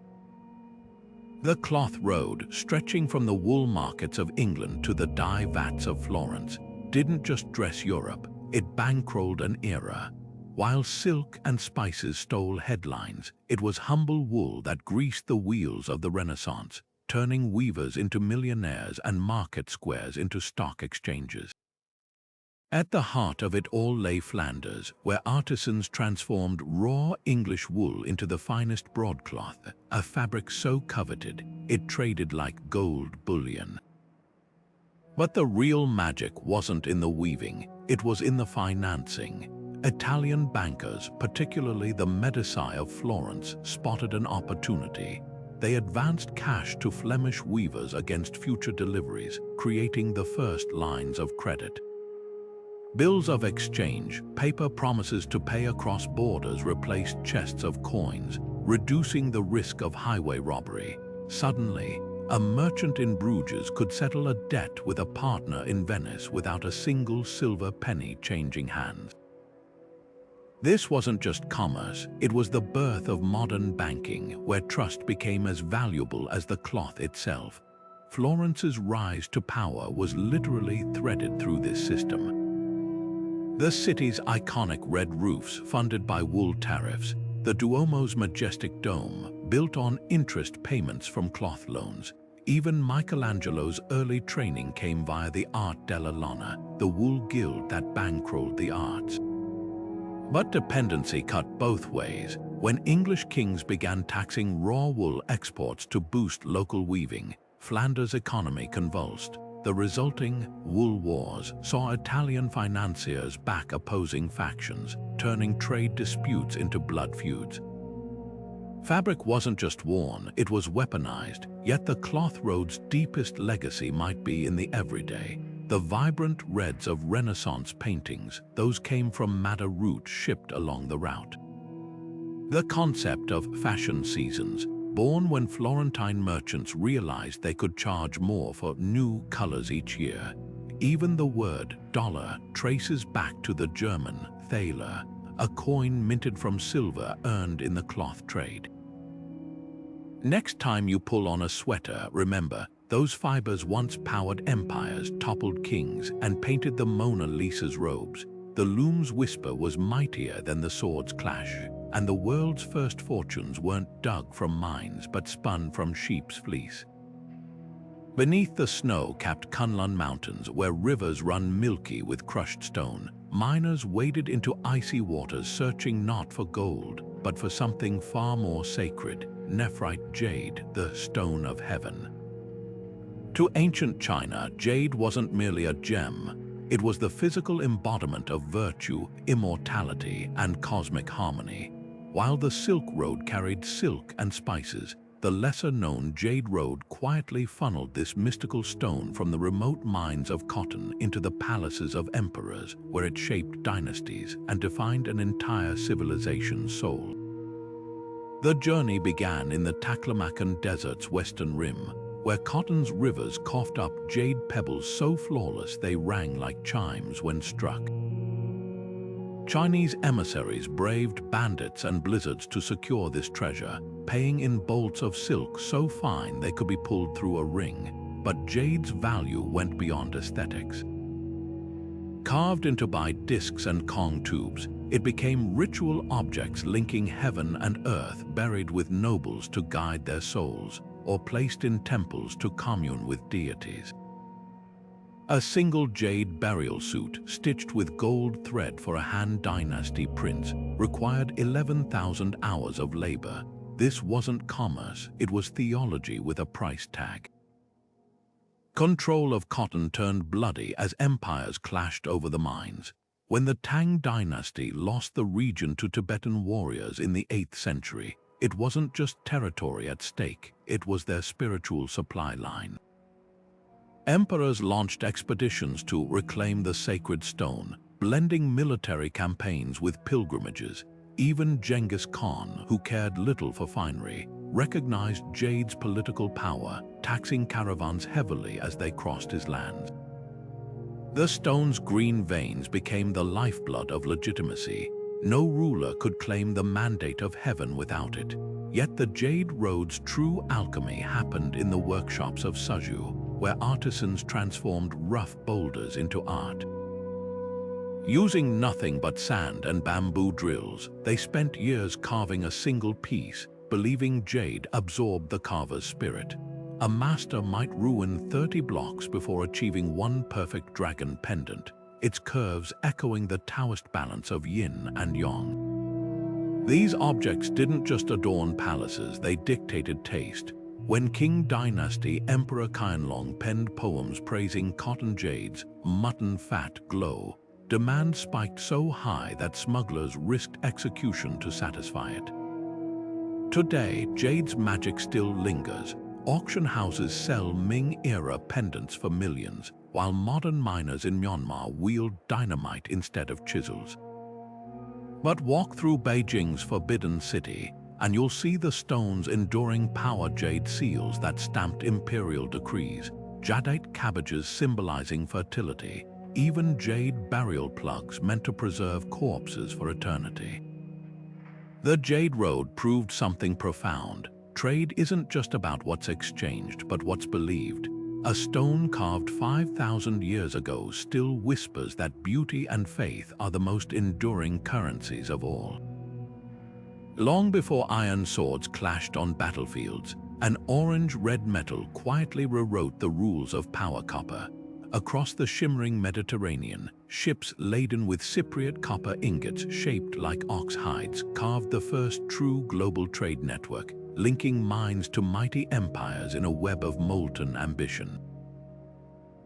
The cloth road, stretching from the wool markets of England to the dye vats of Florence, didn't just dress Europe, it bankrolled an era. While silk and spices stole headlines, it was humble wool that greased the wheels of the Renaissance. turning weavers into millionaires and market squares into stock exchanges. At the heart of it all lay Flanders, where artisans transformed raw English wool into the finest broadcloth, a fabric so coveted it traded like gold bullion. But the real magic wasn't in the weaving, it was in the financing. Italian bankers, particularly the Medici of Florence, spotted an opportunity. They advanced cash to Flemish weavers against future deliveries, creating the first lines of credit. Bills of exchange, paper promises to pay across borders, replaced chests of coins, reducing the risk of highway robbery. Suddenly, a merchant in Bruges could settle a debt with a partner in Venice without a single silver penny changing hands. This wasn't just commerce, it was the birth of modern banking, where trust became as valuable as the cloth itself. Florence's rise to power was literally threaded through this system. The city's iconic red roofs, funded by wool tariffs, the Duomo's majestic dome, built on interest payments from cloth loans. Even Michelangelo's early training came via the Art della Lana, the wool guild that bankrolled the arts. But dependency cut both ways. When English kings began taxing raw wool exports to boost local weaving, Flanders' economy convulsed. The resulting wool wars saw Italian financiers back opposing factions, turning trade disputes into blood feuds. Fabric wasn't just worn, it was weaponized, yet the cloth road's deepest legacy might be in the everyday. The vibrant reds of Renaissance paintings, those came from madder roots shipped along the route. The concept of fashion seasons, born when Florentine merchants realized they could charge more for new colors each year. Even the word dollar traces back to the German thaler, a coin minted from silver earned in the cloth trade. Next time you pull on a sweater, remember, those fibers once powered empires, toppled kings, and painted the Mona Lisa's robes. The loom's whisper was mightier than the sword's clash, and the world's first fortunes weren't dug from mines but spun from sheep's fleece. Beneath the snow-capped Kunlun Mountains, where rivers run milky with crushed stone, miners waded into icy waters searching not for gold, but for something far more sacred, Nephrite jade, the stone of heaven. To ancient China, jade wasn't merely a gem. It was the physical embodiment of virtue, immortality, and cosmic harmony. While the Silk Road carried silk and spices, the lesser-known Jade Road quietly funneled this mystical stone from the remote mines of cotton into the palaces of emperors, where it shaped dynasties and defined an entire civilization's soul. The journey began in the Taklamakan Desert's western rim, where cotton's rivers coughed up jade pebbles so flawless they rang like chimes when struck. Chinese emissaries braved bandits and blizzards to secure this treasure, paying in bolts of silk so fine they could be pulled through a ring. But jade's value went beyond aesthetics. Carved into by discs and Kong tubes, it became ritual objects linking heaven and earth, buried with nobles to guide their souls, or placed in temples to commune with deities. A single jade burial suit, stitched with gold thread for a Han Dynasty prince, required 11,000 hours of labor. This wasn't commerce, it was theology with a price tag. Control of cotton turned bloody as empires clashed over the mines. When the Tang Dynasty lost the region to Tibetan warriors in the 8th century, it wasn't just territory at stake, it was their spiritual supply line. Emperors launched expeditions to reclaim the sacred stone, blending military campaigns with pilgrimages. Even Genghis Khan, who cared little for finery, recognized jade's political power, taxing caravans heavily as they crossed his lands. The stone's green veins became the lifeblood of legitimacy. No ruler could claim the mandate of heaven without it. Yet the Jade Roads' true alchemy happened in the workshops of Suzhou, where artisans transformed rough boulders into art. Using nothing but sand and bamboo drills, they spent years carving a single piece, believing jade absorbed the carver's spirit. A master might ruin 30 blocks before achieving one perfect dragon pendant, its curves echoing the Taoist balance of yin and yang. These objects didn't just adorn palaces, they dictated taste. When King Dynasty Emperor Qianlong penned poems praising cotton jade's mutton fat glow, demand spiked so high that smugglers risked execution to satisfy it. Today, jade's magic still lingers. Auction houses sell Ming-era pendants for millions, while modern miners in Myanmar wield dynamite instead of chisels. But walk through Beijing's Forbidden City, and you'll see the stone's enduring power jade seals that stamped imperial decrees, jadeite cabbages symbolizing fertility, even jade burial plugs meant to preserve corpses for eternity. The Jade Road proved something profound. Trade isn't just about what's exchanged, but what's believed. A stone carved 5,000 years ago still whispers that beauty and faith are the most enduring currencies of all. Long before iron swords clashed on battlefields, an orange-red metal quietly rewrote the rules of power copper. Across the shimmering Mediterranean, ships laden with Cypriot copper ingots shaped like ox hides carved the first true global trade network, linking mines to mighty empires in a web of molten ambition.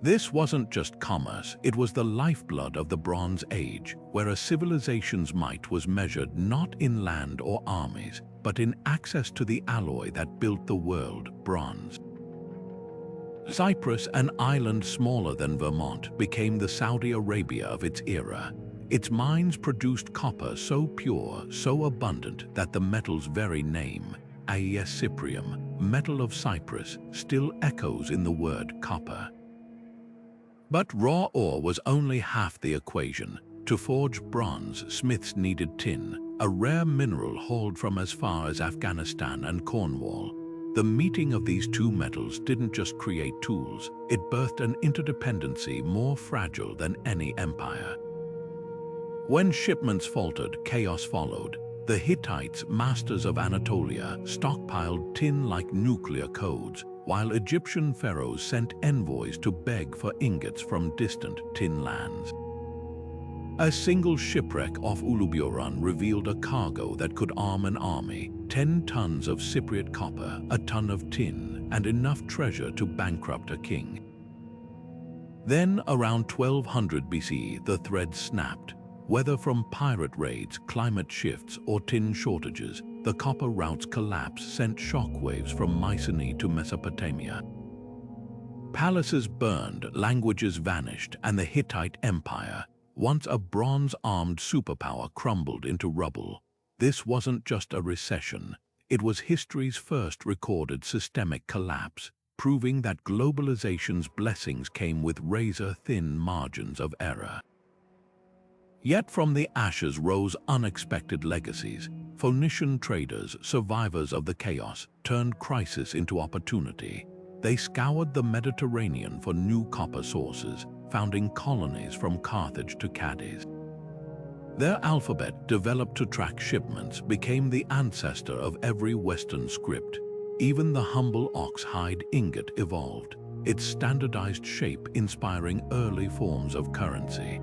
This wasn't just commerce, it was the lifeblood of the Bronze Age, where a civilization's might was measured not in land or armies, but in access to the alloy that built the world, bronze. Cyprus, an island smaller than Vermont, became the Saudi Arabia of its era. Its mines produced copper so pure, so abundant, that the metal's very name, Aes Cyprium, metal of Cyprus, still echoes in the word copper. But raw ore was only half the equation. To forge bronze, smiths needed tin, a rare mineral hauled from as far as Afghanistan and Cornwall. The meeting of these two metals didn't just create tools, it birthed an interdependency more fragile than any empire. When shipments faltered, chaos followed. The Hittites, masters of Anatolia, stockpiled tin like nuclear codes, while Egyptian pharaohs sent envoys to beg for ingots from distant tin lands. A single shipwreck off Uluburan revealed a cargo that could arm an army, 10 tons of Cypriot copper, a ton of tin, and enough treasure to bankrupt a king. Then, around 1200 BC, the thread snapped. Whether from pirate raids, climate shifts, or tin shortages, the copper route's collapse sent shockwaves from Mycenae to Mesopotamia. Palaces burned, languages vanished, and the Hittite Empire, once a bronze-armed superpower, crumbled into rubble. This wasn't just a recession, it was history's first recorded systemic collapse, proving that globalization's blessings came with razor-thin margins of error. Yet from the ashes rose unexpected legacies. Phoenician traders, survivors of the chaos, turned crisis into opportunity. They scoured the Mediterranean for new copper sources, founding colonies from Carthage to Cadiz. Their alphabet, developed to track shipments, became the ancestor of every Western script. Even the humble ox-hide ingot evolved, its standardized shape inspiring early forms of currency.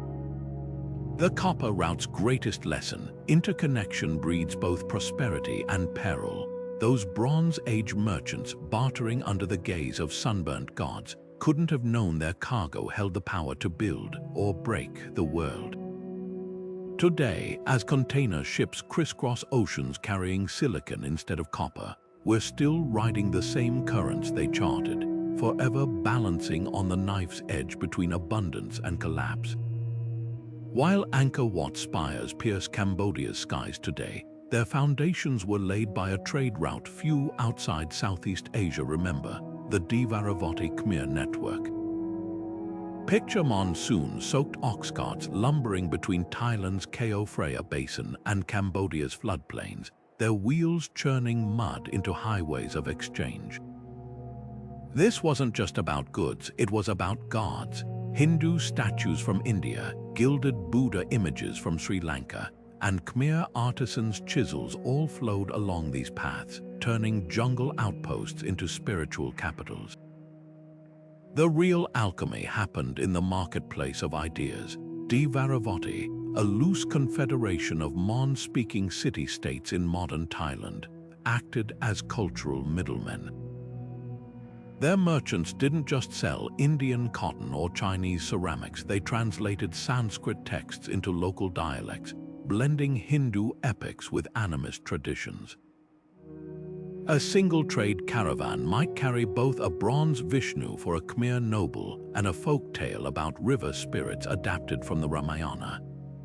The copper route's greatest lesson: interconnection breeds both prosperity and peril. Those Bronze Age merchants, bartering under the gaze of sunburnt gods, couldn't have known their cargo held the power to build or break the world. Today, as container ships crisscross oceans carrying silicon instead of copper, we're still riding the same currents they charted, forever balancing on the knife's edge between abundance and collapse. While Angkor Wat spires pierce Cambodia's skies today, their foundations were laid by a trade route few outside Southeast Asia remember: the Dvaravati Khmer network. Picture monsoon-soaked ox carts lumbering between Thailand's Chao Phraya Basin and Cambodia's floodplains, their wheels churning mud into highways of exchange. This wasn't just about goods, it was about gods. Hindu statues from India, gilded Buddha images from Sri Lanka, and Khmer artisans' chisels all flowed along these paths, turning jungle outposts into spiritual capitals. The real alchemy happened in the marketplace of ideas. Dvaravati, a loose confederation of Mon-speaking city-states in modern Thailand, acted as cultural middlemen. Their merchants didn't just sell Indian cotton or Chinese ceramics, they translated Sanskrit texts into local dialects, blending Hindu epics with animist traditions. A single trade caravan might carry both a bronze Vishnu for a Khmer noble and a folk tale about river spirits adapted from the Ramayana.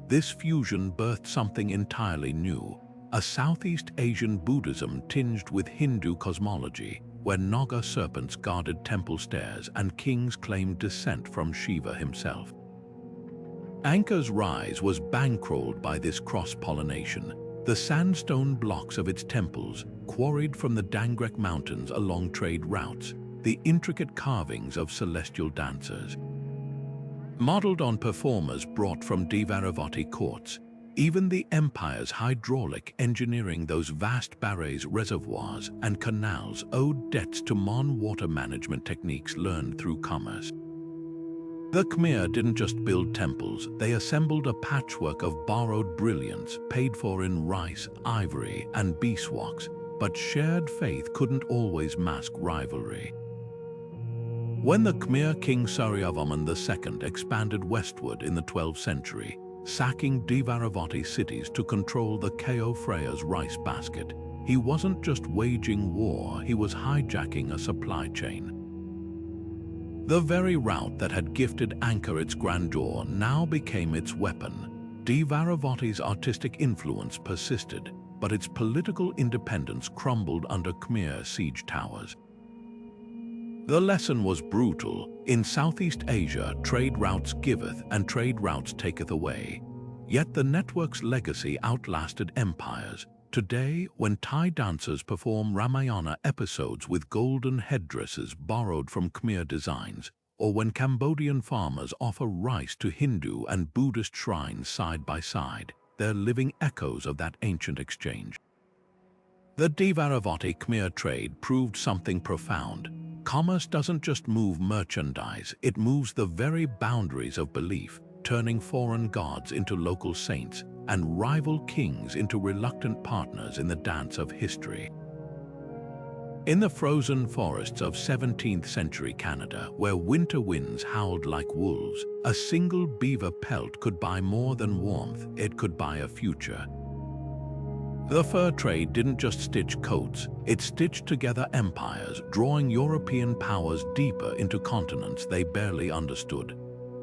This fusion birthed something entirely new, a Southeast Asian Buddhism tinged with Hindu cosmology, where Naga serpents guarded temple stairs and kings claimed descent from Shiva himself. Angkor's rise was bankrolled by this cross-pollination. The sandstone blocks of its temples, quarried from the Dangrek Mountains along trade routes, the intricate carvings of celestial dancers. Modeled on performers brought from Dvaravati courts, even the empire's hydraulic engineering, those vast barrays, reservoirs, and canals owed debts to Mon water management techniques learned through commerce. The Khmer didn't just build temples, they assembled a patchwork of borrowed brilliance paid for in rice, ivory, and beeswax, but shared faith couldn't always mask rivalry. When the Khmer king Suryavarman II expanded westward in the 12th century, sacking Dvaravati cities to control the Kao Freya's rice basket, he wasn't just waging war, he was hijacking a supply chain. The very route that had gifted Angkor its grandeur now became its weapon. Dvaravati's artistic influence persisted, but its political independence crumbled under Khmer siege towers. The lesson was brutal. In Southeast Asia, trade routes giveth and trade routes taketh away. Yet the network's legacy outlasted empires. Today, when Thai dancers perform Ramayana episodes with golden headdresses borrowed from Khmer designs, or when Cambodian farmers offer rice to Hindu and Buddhist shrines side by side, they're living echoes of that ancient exchange. The Dvaravati Khmer trade proved something profound. Commerce doesn't just move merchandise, it moves the very boundaries of belief, turning foreign gods into local saints and rival kings into reluctant partners in the dance of history. In the frozen forests of 17th century Canada, where winter winds howled like wolves, a single beaver pelt could buy more than warmth, it could buy a future. The fur trade didn't just stitch coats, it stitched together empires, drawing European powers deeper into continents they barely understood.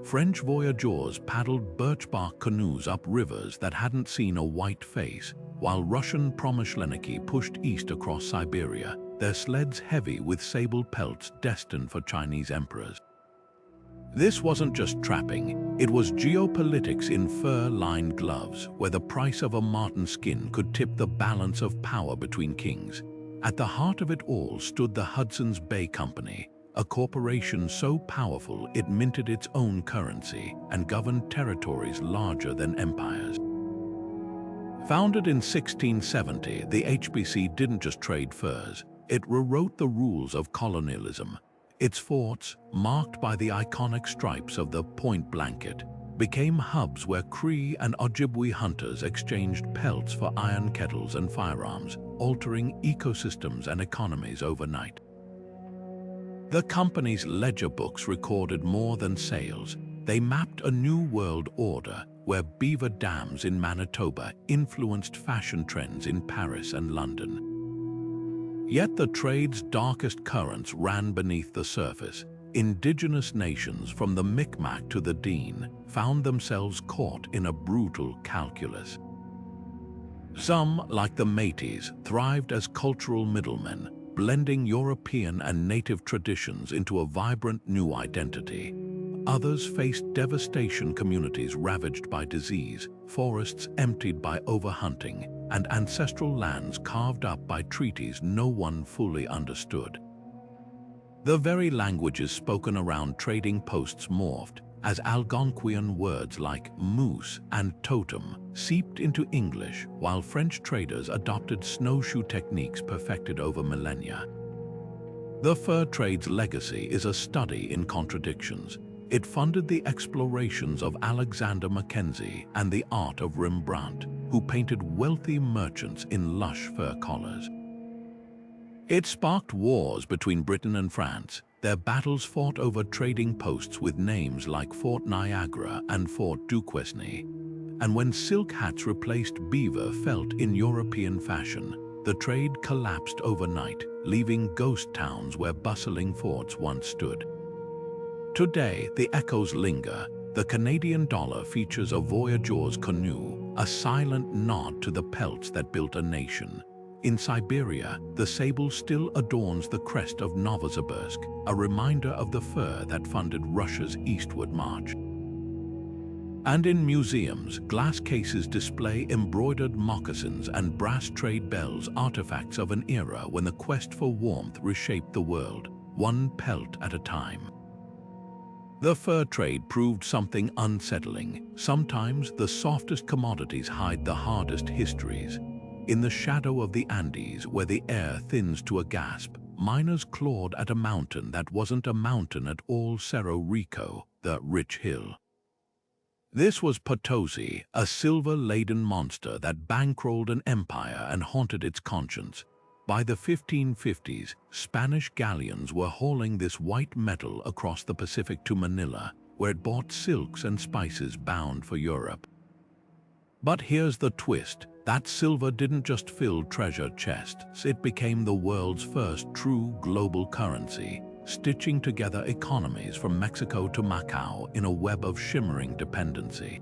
French voyageurs paddled birch-bark canoes up rivers that hadn't seen a white face, while Russian promushleniki pushed east across Siberia, their sleds heavy with sable pelts destined for Chinese emperors. This wasn't just trapping, it was geopolitics in fur-lined gloves, where the price of a marten skin could tip the balance of power between kings. At the heart of it all stood the Hudson's Bay Company, a corporation so powerful it minted its own currency and governed territories larger than empires. Founded in 1670, the HBC didn't just trade furs, it rewrote the rules of colonialism. Its forts, marked by the iconic stripes of the point blanket, became hubs where Cree and Ojibwe hunters exchanged pelts for iron kettles and firearms, altering ecosystems and economies overnight. The company's ledger books recorded more than sales. They mapped a new world order where beaver dams in Manitoba influenced fashion trends in Paris and London. Yet the trade's darkest currents ran beneath the surface. Indigenous nations from the Micmac to the Dene found themselves caught in a brutal calculus. Some, like the Métis, thrived as cultural middlemen, blending European and native traditions into a vibrant new identity. Others faced devastation, communities ravaged by disease, forests emptied by overhunting, and ancestral lands carved up by treaties no one fully understood. The very languages spoken around trading posts morphed, as Algonquian words like moose and totem seeped into English, while French traders adopted snowshoe techniques perfected over millennia. The fur trade's legacy is a study in contradictions. It funded the explorations of Alexander Mackenzie and the art of Rembrandt, who painted wealthy merchants in lush fur collars. It sparked wars between Britain and France, their battles fought over trading posts with names like Fort Niagara and Fort Duquesne. And when silk hats replaced beaver felt in European fashion, the trade collapsed overnight, leaving ghost towns where bustling forts once stood. Today, the echoes linger. The Canadian dollar features a voyageur's canoe, a silent nod to the pelts that built a nation. In Siberia, the sable still adorns the crest of Novosibirsk, a reminder of the fur that funded Russia's eastward march. And in museums, glass cases display embroidered moccasins and brass trade bells, artifacts of an era when the quest for warmth reshaped the world, one pelt at a time. The fur trade proved something unsettling. Sometimes the softest commodities hide the hardest histories. In the shadow of the Andes, where the air thins to a gasp, miners clawed at a mountain that wasn't a mountain at all: Cerro Rico, the rich hill. This was Potosi, a silver-laden monster that bankrolled an empire and haunted its conscience. By the 1550s, Spanish galleons were hauling this white metal across the Pacific to Manila, where it bought silks and spices bound for Europe. But here's the twist. That silver didn't just fill treasure chests, it became the world's first true global currency, stitching together economies from Mexico to Macau in a web of shimmering dependency.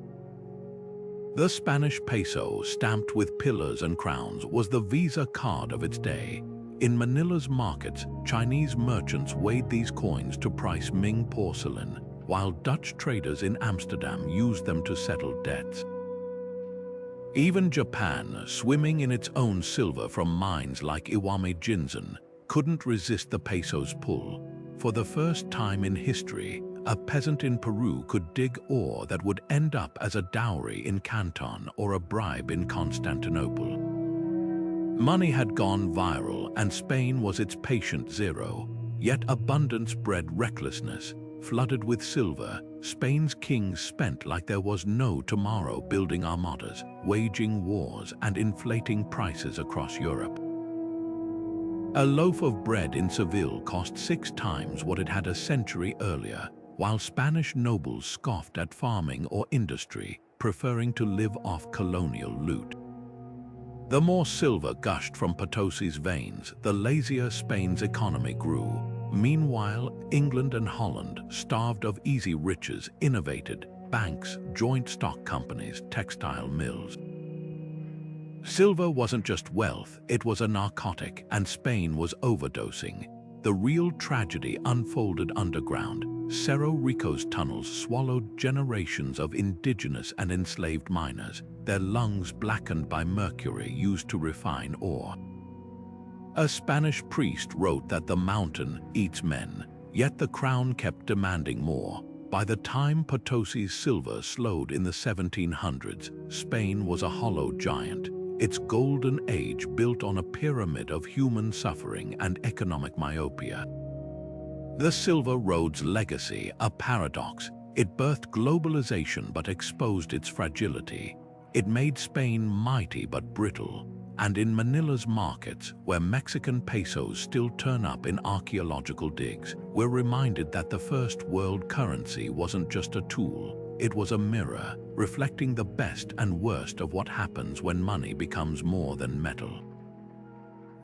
The Spanish peso, stamped with pillars and crowns, was the Visa card of its day. In Manila's markets, Chinese merchants weighed these coins to price Ming porcelain, while Dutch traders in Amsterdam used them to settle debts. Even Japan, swimming in its own silver from mines like Iwami Jinzen, couldn't resist the peso's pull. For the first time in history, a peasant in Peru could dig ore that would end up as a dowry in Canton or a bribe in Constantinople. Money had gone viral, and Spain was its patient zero. Yet abundance bred recklessness. Flooded with silver, Spain's kings spent like there was no tomorrow, building armadas, waging wars, and inflating prices across Europe. A loaf of bread in Seville cost 6 times what it had a century earlier, while Spanish nobles scoffed at farming or industry, preferring to live off colonial loot. The more silver gushed from Potosi's veins, the lazier Spain's economy grew. Meanwhile, England and Holland, starved of easy riches, innovated: banks, joint stock companies, textile mills. Silver wasn't just wealth, it was a narcotic, and Spain was overdosing. The real tragedy unfolded underground. Cerro Rico's tunnels swallowed generations of indigenous and enslaved miners, their lungs blackened by mercury used to refine ore. A Spanish priest wrote that the mountain eats men, yet the crown kept demanding more. By the time Potosi's silver slowed in the 1700s, Spain was a hollow giant, its golden age built on a pyramid of human suffering and economic myopia. The Silver Road's legacy, a paradox. It birthed globalization but exposed its fragility. It made Spain mighty but brittle. And in Manila's markets, where Mexican pesos still turn up in archaeological digs, we're reminded that the first world currency wasn't just a tool, it was a mirror, reflecting the best and worst of what happens when money becomes more than metal.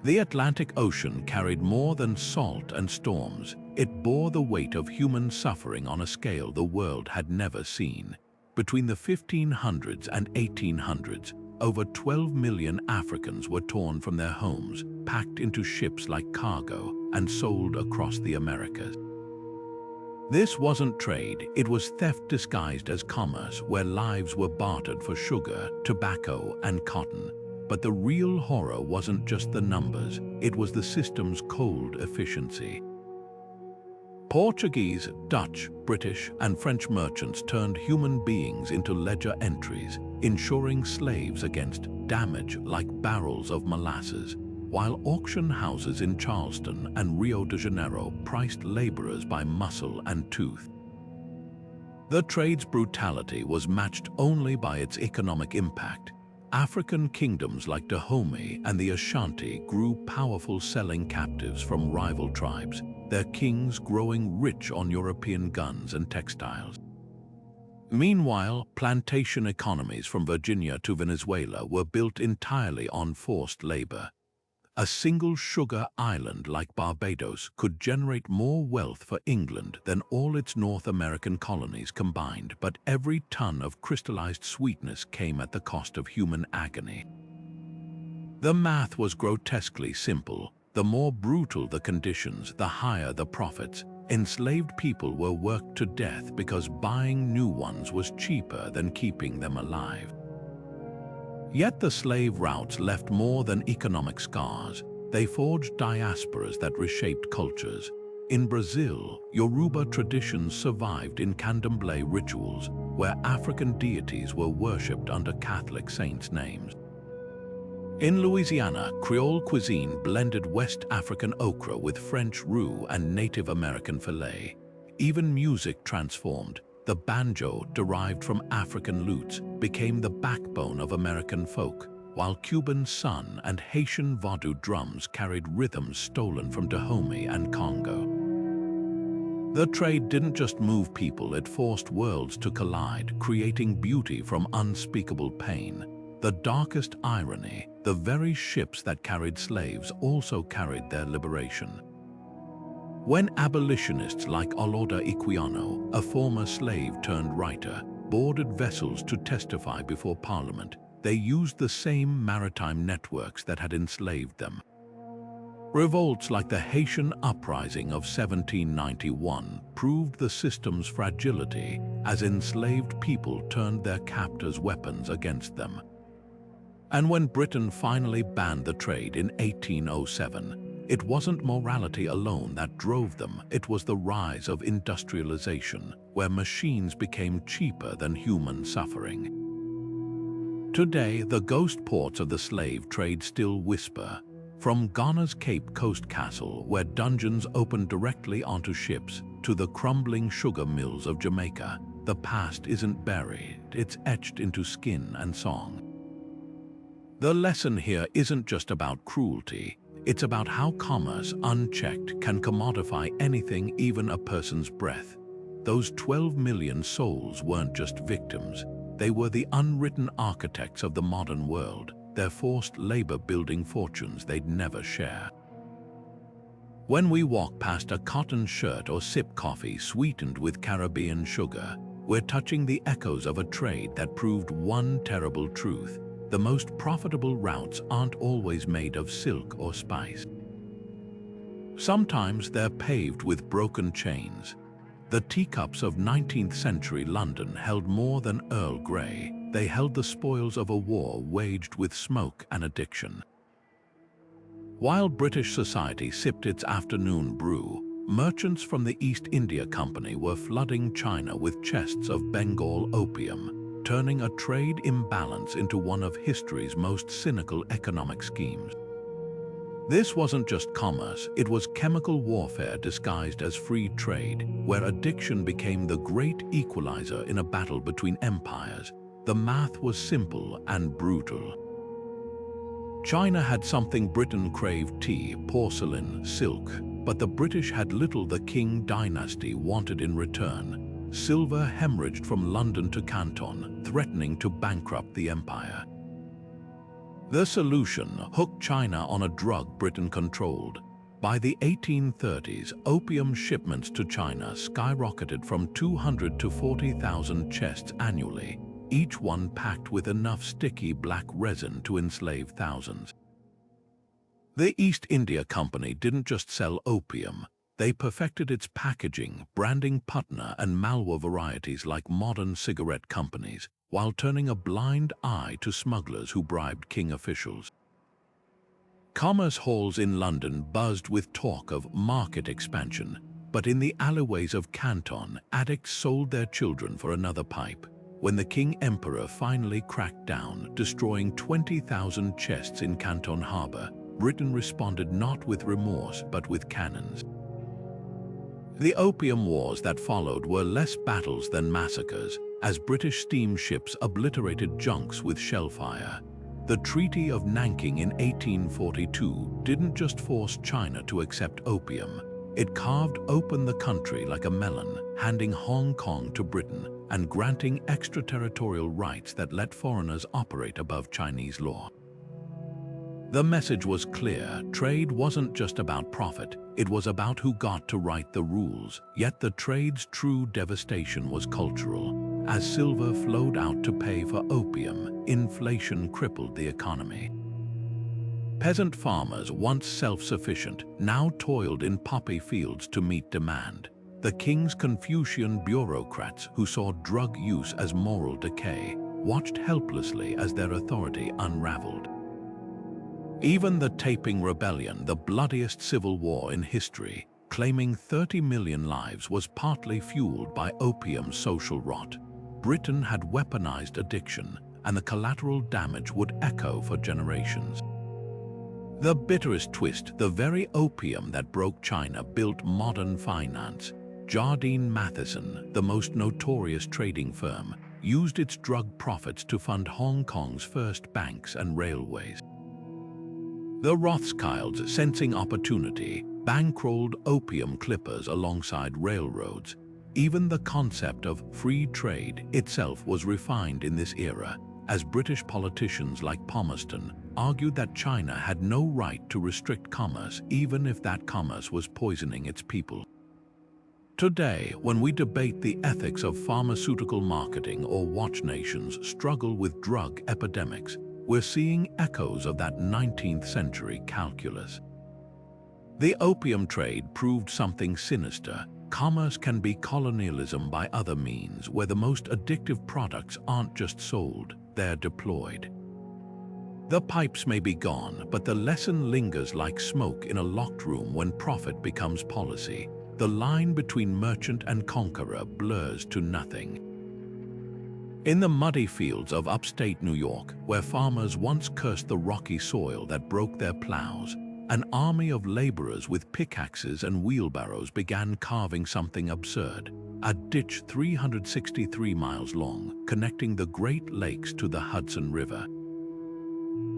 The Atlantic Ocean carried more than salt and storms. It bore the weight of human suffering on a scale the world had never seen. Between the 1500s and 1800s, over 12 million Africans were torn from their homes, packed into ships like cargo, and sold across the Americas. This wasn't trade, it was theft disguised as commerce, where lives were bartered for sugar, tobacco, and cotton. But the real horror wasn't just the numbers, it was the system's cold efficiency. Portuguese, Dutch, British, and French merchants turned human beings into ledger entries, insuring slaves against damage like barrels of molasses, while auction houses in Charleston and Rio de Janeiro priced laborers by muscle and tooth. The trade's brutality was matched only by its economic impact. African kingdoms like Dahomey and the Ashanti grew powerful, selling captives from rival tribes, their kings growing rich on European guns and textiles. Meanwhile, plantation economies from Virginia to Venezuela were built entirely on forced labor. A single sugar island like Barbados could generate more wealth for England than all its North American colonies combined, but every ton of crystallized sweetness came at the cost of human agony. The math was grotesquely simple. The more brutal the conditions, the higher the profits. Enslaved people were worked to death because buying new ones was cheaper than keeping them alive. Yet the slave routes left more than economic scars. They forged diasporas that reshaped cultures. In Brazil, Yoruba traditions survived in candomblé rituals, where African deities were worshipped under Catholic saints' names. In Louisiana, Creole cuisine blended West African okra with French roux and Native American filet. Even music transformed. The banjo, derived from African lutes, became the backbone of American folk, while Cuban son and Haitian vodou drums carried rhythms stolen from Dahomey and Congo. The trade didn't just move people, it forced worlds to collide, creating beauty from unspeakable pain. The darkest irony, the very ships that carried slaves also carried their liberation. When abolitionists like Oloda Equiano, a former slave-turned-writer, boarded vessels to testify before Parliament, they used the same maritime networks that had enslaved them. Revolts like the Haitian Uprising of 1791 proved the system's fragility as enslaved people turned their captors' weapons against them. And when Britain finally banned the trade in 1807, it wasn't morality alone that drove them, it was the rise of industrialization, where machines became cheaper than human suffering. Today, the ghost ports of the slave trade still whisper. From Ghana's Cape Coast Castle, where dungeons opened directly onto ships, to the crumbling sugar mills of Jamaica, the past isn't buried, it's etched into skin and song. The lesson here isn't just about cruelty. It's about how commerce, unchecked, can commodify anything, even a person's breath. Those 12 million souls weren't just victims. They were the unwritten architects of the modern world, their forced labor building fortunes they'd never share. When we walk past a cotton shirt or sip coffee sweetened with Caribbean sugar, we're touching the echoes of a trade that proved one terrible truth. The most profitable routes aren't always made of silk or spice. Sometimes they're paved with broken chains. The teacups of 19th century London held more than Earl Grey. They held the spoils of a war waged with smoke and addiction. While British society sipped its afternoon brew, merchants from the East India Company were flooding China with chests of Bengal opium, turning a trade imbalance into one of history's most cynical economic schemes. This wasn't just commerce, it was chemical warfare disguised as free trade, where addiction became the great equalizer in a battle between empires. The math was simple and brutal. China had something Britain craved: tea, porcelain, silk, but the British had little the Qing dynasty wanted in return. Silver hemorrhaged from London to Canton, threatening to bankrupt the empire. The solution: hooked China on a drug Britain controlled. By the 1830s, opium shipments to China skyrocketed from 200 to 40,000 chests annually, each one packed with enough sticky black resin to enslave thousands. The East India Company didn't just sell opium. They perfected its packaging, branding Putna and Malwa varieties like modern cigarette companies, while turning a blind eye to smugglers who bribed king officials. Commerce halls in London buzzed with talk of market expansion, But in the alleyways of Canton, addicts sold their children for another pipe. When the King-Emperor finally cracked down, destroying 20,000 chests in Canton Harbor, Britain responded not with remorse but with cannons. The Opium Wars that followed were less battles than massacres, as British steamships obliterated junks with shellfire. The Treaty of Nanking in 1842 didn't just force China to accept opium. It carved open the country like a melon, handing Hong Kong to Britain and granting extraterritorial rights that let foreigners operate above Chinese law. The message was clear. Trade wasn't just about profit, it was about who got to write the rules. Yet the trade's true devastation was cultural. As silver flowed out to pay for opium, inflation crippled the economy. Peasant farmers, once self-sufficient, now toiled in poppy fields to meet demand. The king's Confucian bureaucrats, who saw drug use as moral decay, watched helplessly as their authority unraveled. Even the Taiping Rebellion, the bloodiest civil war in history, claiming 30 million lives, was partly fueled by opium's social rot. Britain had weaponized addiction, and the collateral damage would echo for generations. The bitterest twist, the very opium that broke China built modern finance. Jardine Matheson, the most notorious trading firm, used its drug profits to fund Hong Kong's first banks and railways. The Rothschilds, sensing opportunity, bankrolled opium clippers alongside railroads. Even the concept of free trade itself was refined in this era, as British politicians like Palmerston argued that China had no right to restrict commerce, even if that commerce was poisoning its people. Today, when we debate the ethics of pharmaceutical marketing or watch nations struggle with drug epidemics, we're seeing echoes of that 19th century calculus. The opium trade proved something sinister. Commerce can be colonialism by other means, where the most addictive products aren't just sold, they're deployed. The pipes may be gone, but the lesson lingers like smoke in a locked room when profit becomes policy. The line between merchant and conqueror blurs to nothing. In the muddy fields of upstate New York, where farmers once cursed the rocky soil that broke their plows, an army of laborers with pickaxes and wheelbarrows began carving something absurd, a ditch 363 miles long, connecting the Great Lakes to the Hudson River.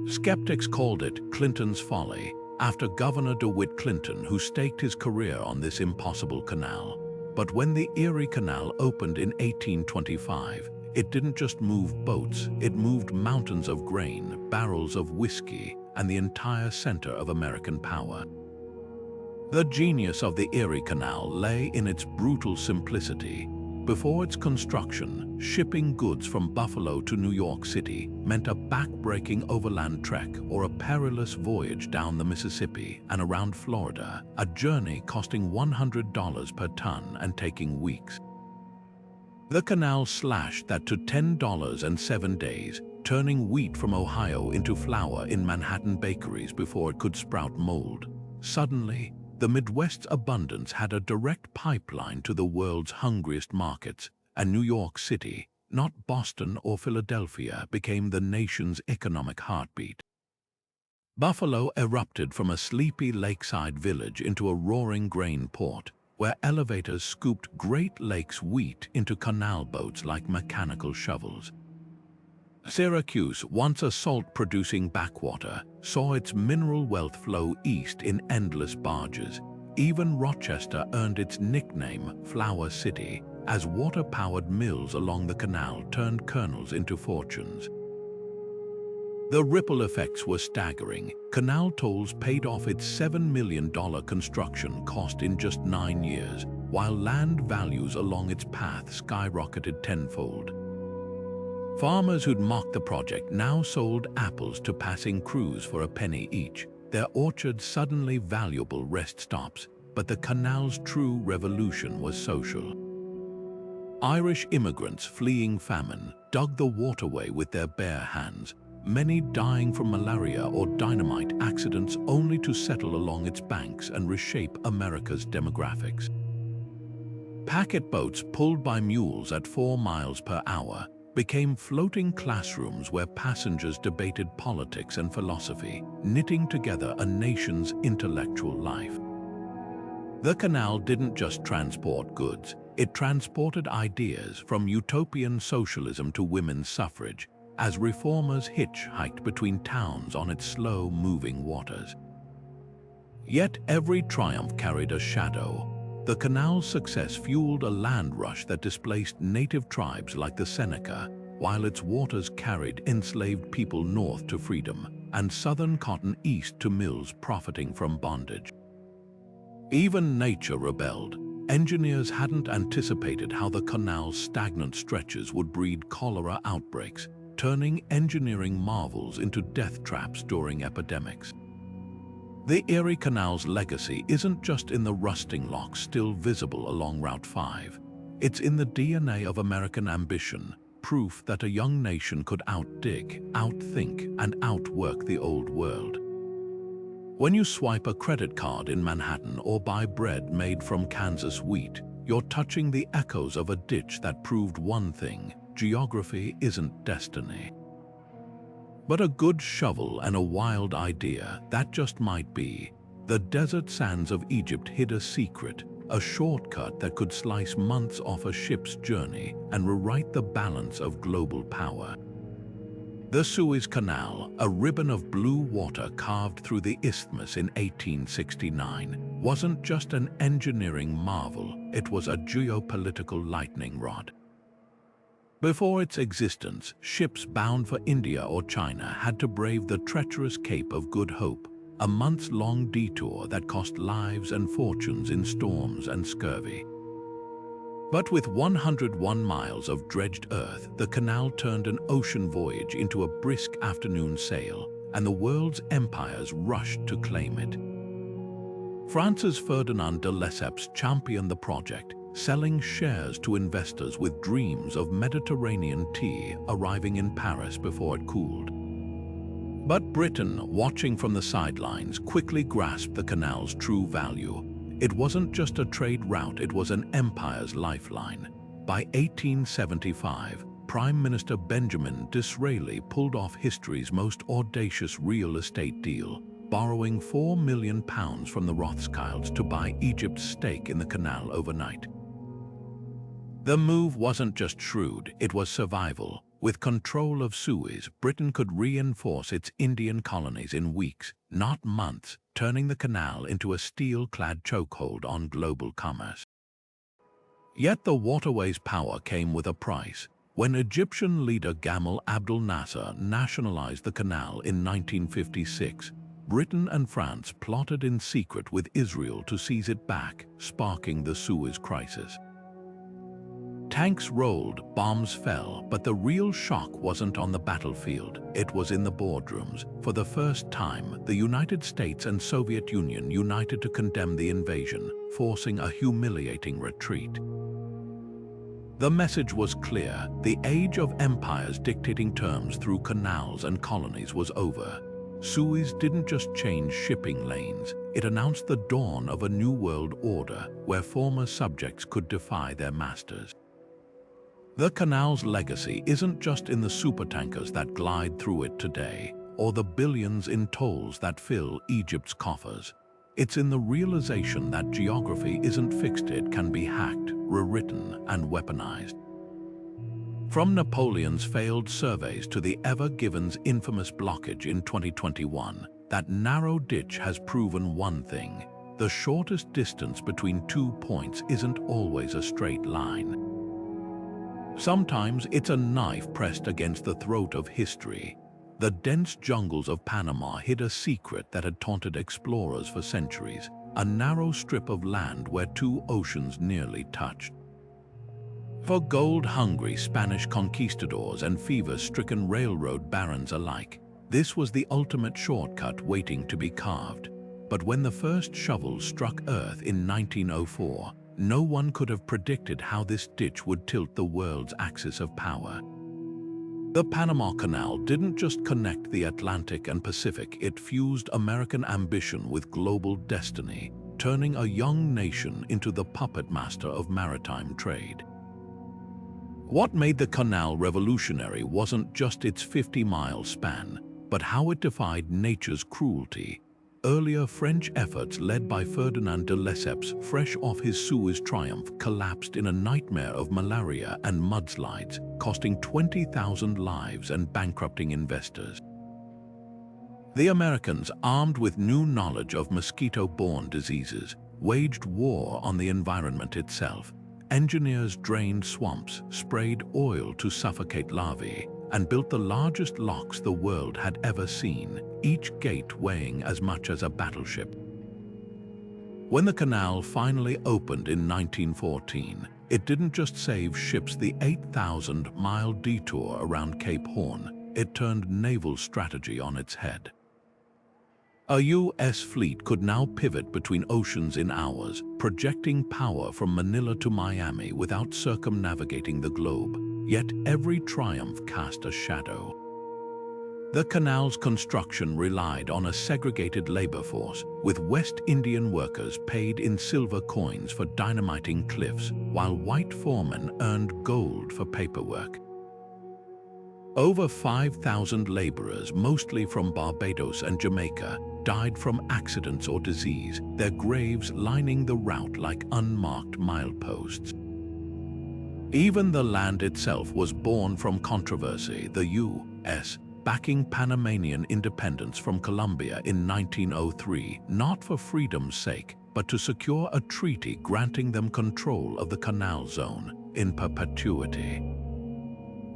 Skeptics called it Clinton's folly, after Governor DeWitt Clinton, who staked his career on this impossible canal. But when the Erie Canal opened in 1825, it didn't just move boats, it moved mountains of grain, barrels of whiskey, and the entire center of American power. The genius of the Erie Canal lay in its brutal simplicity. Before its construction, shipping goods from Buffalo to New York City meant a back-breaking overland trek or a perilous voyage down the Mississippi and around Florida, a journey costing $100 per ton and taking weeks. The canal slashed that to $10 in 7 days, turning wheat from Ohio into flour in Manhattan bakeries before it could sprout mold. Suddenly, the Midwest's abundance had a direct pipeline to the world's hungriest markets, and New York City, not Boston or Philadelphia, became the nation's economic heartbeat. Buffalo erupted from a sleepy lakeside village into a roaring grain port, where elevators scooped Great Lakes wheat into canal boats like mechanical shovels. Syracuse, once a salt-producing backwater, saw its mineral wealth flow east in endless barges. Even Rochester earned its nickname, Flour City, as water-powered mills along the canal turned kernels into fortunes. The ripple effects were staggering. Canal tolls paid off its $7 million construction cost in just 9 years, while land values along its path skyrocketed tenfold. Farmers who'd mocked the project now sold apples to passing crews for a penny each, their orchards suddenly valuable rest stops. But the canal's true revolution was social. Irish immigrants fleeing famine dug the waterway with their bare hands, many dying from malaria or dynamite accidents only to settle along its banks and reshape America's demographics. Packet boats pulled by mules at 4 miles per hour became floating classrooms where passengers debated politics and philosophy, knitting together a nation's intellectual life. The canal didn't just transport goods, it transported ideas from utopian socialism to women's suffrage, as reformers hitchhiked between towns on its slow-moving waters. Yet every triumph carried a shadow. The canal's success fueled a land rush that displaced native tribes like the Seneca, while its waters carried enslaved people north to freedom and southern cotton east to mills profiting from bondage. Even nature rebelled. Engineers hadn't anticipated how the canal's stagnant stretches would breed cholera outbreaks, turning engineering marvels into death traps during epidemics. The Erie Canal's legacy isn't just in the rusting locks still visible along Route 5. It's in the DNA of American ambition, proof that a young nation could outdig, outthink, and outwork the old world. When you swipe a credit card in Manhattan or buy bread made from Kansas wheat, you're touching the echoes of a ditch that proved one thing: geography isn't destiny. But a good shovel and a wild idea, that just might be. The desert sands of Egypt hid a secret, a shortcut that could slice months off a ship's journey and rewrite the balance of global power. The Suez Canal, a ribbon of blue water carved through the isthmus in 1869, wasn't just an engineering marvel, it was a geopolitical lightning rod. Before its existence, ships bound for India or China had to brave the treacherous Cape of Good Hope, a months-long detour that cost lives and fortunes in storms and scurvy. But with 101 miles of dredged earth, the canal turned an ocean voyage into a brisk afternoon sail, and the world's empires rushed to claim it. France's Ferdinand de Lesseps championed the project, selling shares to investors with dreams of Mediterranean tea arriving in Paris before it cooled. But Britain, watching from the sidelines, quickly grasped the canal's true value. It wasn't just a trade route, it was an empire's lifeline. By 1875, Prime Minister Benjamin Disraeli pulled off history's most audacious real estate deal, borrowing £4 million from the Rothschilds to buy Egypt's stake in the canal overnight. The move wasn't just shrewd, it was survival. With control of Suez, Britain could reinforce its Indian colonies in weeks, not months, turning the canal into a steel-clad chokehold on global commerce. Yet the waterway's power came with a price. When Egyptian leader Gamal Abdel Nasser nationalized the canal in 1956, Britain and France plotted in secret with Israel to seize it back, sparking the Suez Crisis. Tanks rolled, bombs fell, but the real shock wasn't on the battlefield, it was in the boardrooms. For the first time, the United States and Soviet Union united to condemn the invasion, forcing a humiliating retreat. The message was clear: the age of empires dictating terms through canals and colonies was over. Suez didn't just change shipping lanes, it announced the dawn of a new world order where former subjects could defy their masters. The canal's legacy isn't just in the supertankers that glide through it today, or the billions in tolls that fill Egypt's coffers. It's in the realization that geography isn't fixed, it can be hacked, rewritten, and weaponized. From Napoleon's failed surveys to the Ever Given's infamous blockage in 2021, that narrow ditch has proven one thing: the shortest distance between 2 points isn't always a straight line. Sometimes it's a knife pressed against the throat of history. The dense jungles of Panama hid a secret that had taunted explorers for centuries, a narrow strip of land where 2 oceans nearly touched. For gold-hungry Spanish conquistadors and fever-stricken railroad barons alike, this was the ultimate shortcut waiting to be carved. But when the first shovels struck Earth in 1904, no one could have predicted how this ditch would tilt the world's axis of power. The Panama Canal didn't just connect the Atlantic and Pacific, it fused American ambition with global destiny, turning a young nation into the puppet master of maritime trade. What made the canal revolutionary wasn't just its 50-mile span, but how it defied nature's cruelty. Earlier French efforts led by Ferdinand de Lesseps, fresh off his Suez triumph, collapsed in a nightmare of malaria and mudslides, costing 20,000 lives and bankrupting investors. The Americans, armed with new knowledge of mosquito-borne diseases, waged war on the environment itself. Engineers drained swamps, sprayed oil to suffocate larvae, and built the largest locks the world had ever seen, each gate weighing as much as a battleship. When the canal finally opened in 1914, it didn't just save ships the 8,000-mile detour around Cape Horn, it turned naval strategy on its head. A U.S. fleet could now pivot between oceans in hours, projecting power from Manila to Miami without circumnavigating the globe. Yet every triumph cast a shadow. The canal's construction relied on a segregated labor force, with West Indian workers paid in silver coins for dynamiting cliffs, while white foremen earned gold for paperwork. Over 5,000 laborers, mostly from Barbados and Jamaica, died from accidents or disease, their graves lining the route like unmarked mileposts. Even the land itself was born from controversy, the U.S. backing Panamanian independence from Colombia in 1903, not for freedom's sake, but to secure a treaty granting them control of the canal zone in perpetuity.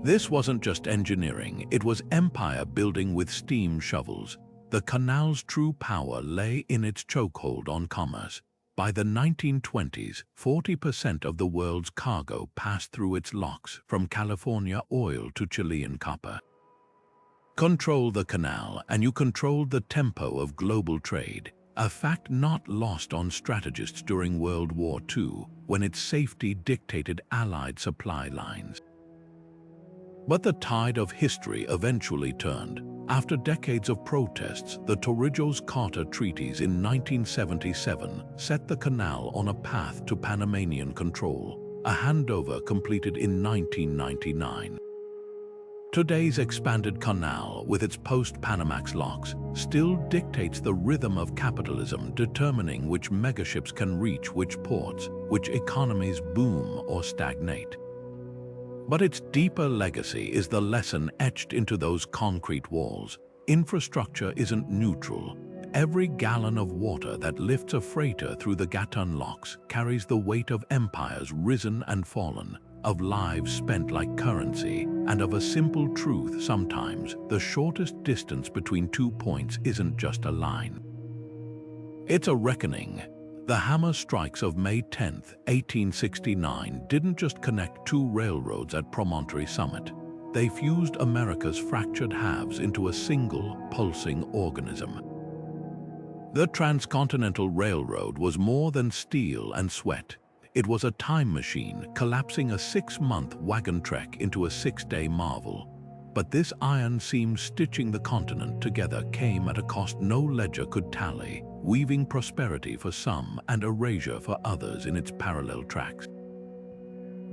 This wasn't just engineering, it was empire building with steam shovels. The canal's true power lay in its chokehold on commerce. By the 1920s, 40% of the world's cargo passed through its locks, from California oil to Chilean copper. Control the canal, and you controlled the tempo of global trade, a fact not lost on strategists during World War II, when its safety dictated Allied supply lines. But the tide of history eventually turned. After decades of protests, the Torrijos-Carter treaties in 1977 set the canal on a path to Panamanian control, a handover completed in 1999. Today's expanded canal, with its post-Panamax locks, still dictates the rhythm of capitalism, determining which megaships can reach which ports, which economies boom or stagnate. But its deeper legacy is the lesson etched into those concrete walls. Infrastructure isn't neutral. Every gallon of water that lifts a freighter through the Gatun locks carries the weight of empires risen and fallen, of lives spent like currency, and of a simple truth: sometimes the shortest distance between 2 points isn't just a line. It's a reckoning. The hammer strikes of May 10, 1869 didn't just connect two railroads at Promontory Summit. They fused America's fractured halves into a single, pulsing organism. The Transcontinental Railroad was more than steel and sweat. It was a time machine, collapsing a 6-month wagon trek into a 6-day marvel. But this iron seam stitching the continent together came at a cost no ledger could tally, weaving prosperity for some and erasure for others in its parallel tracks.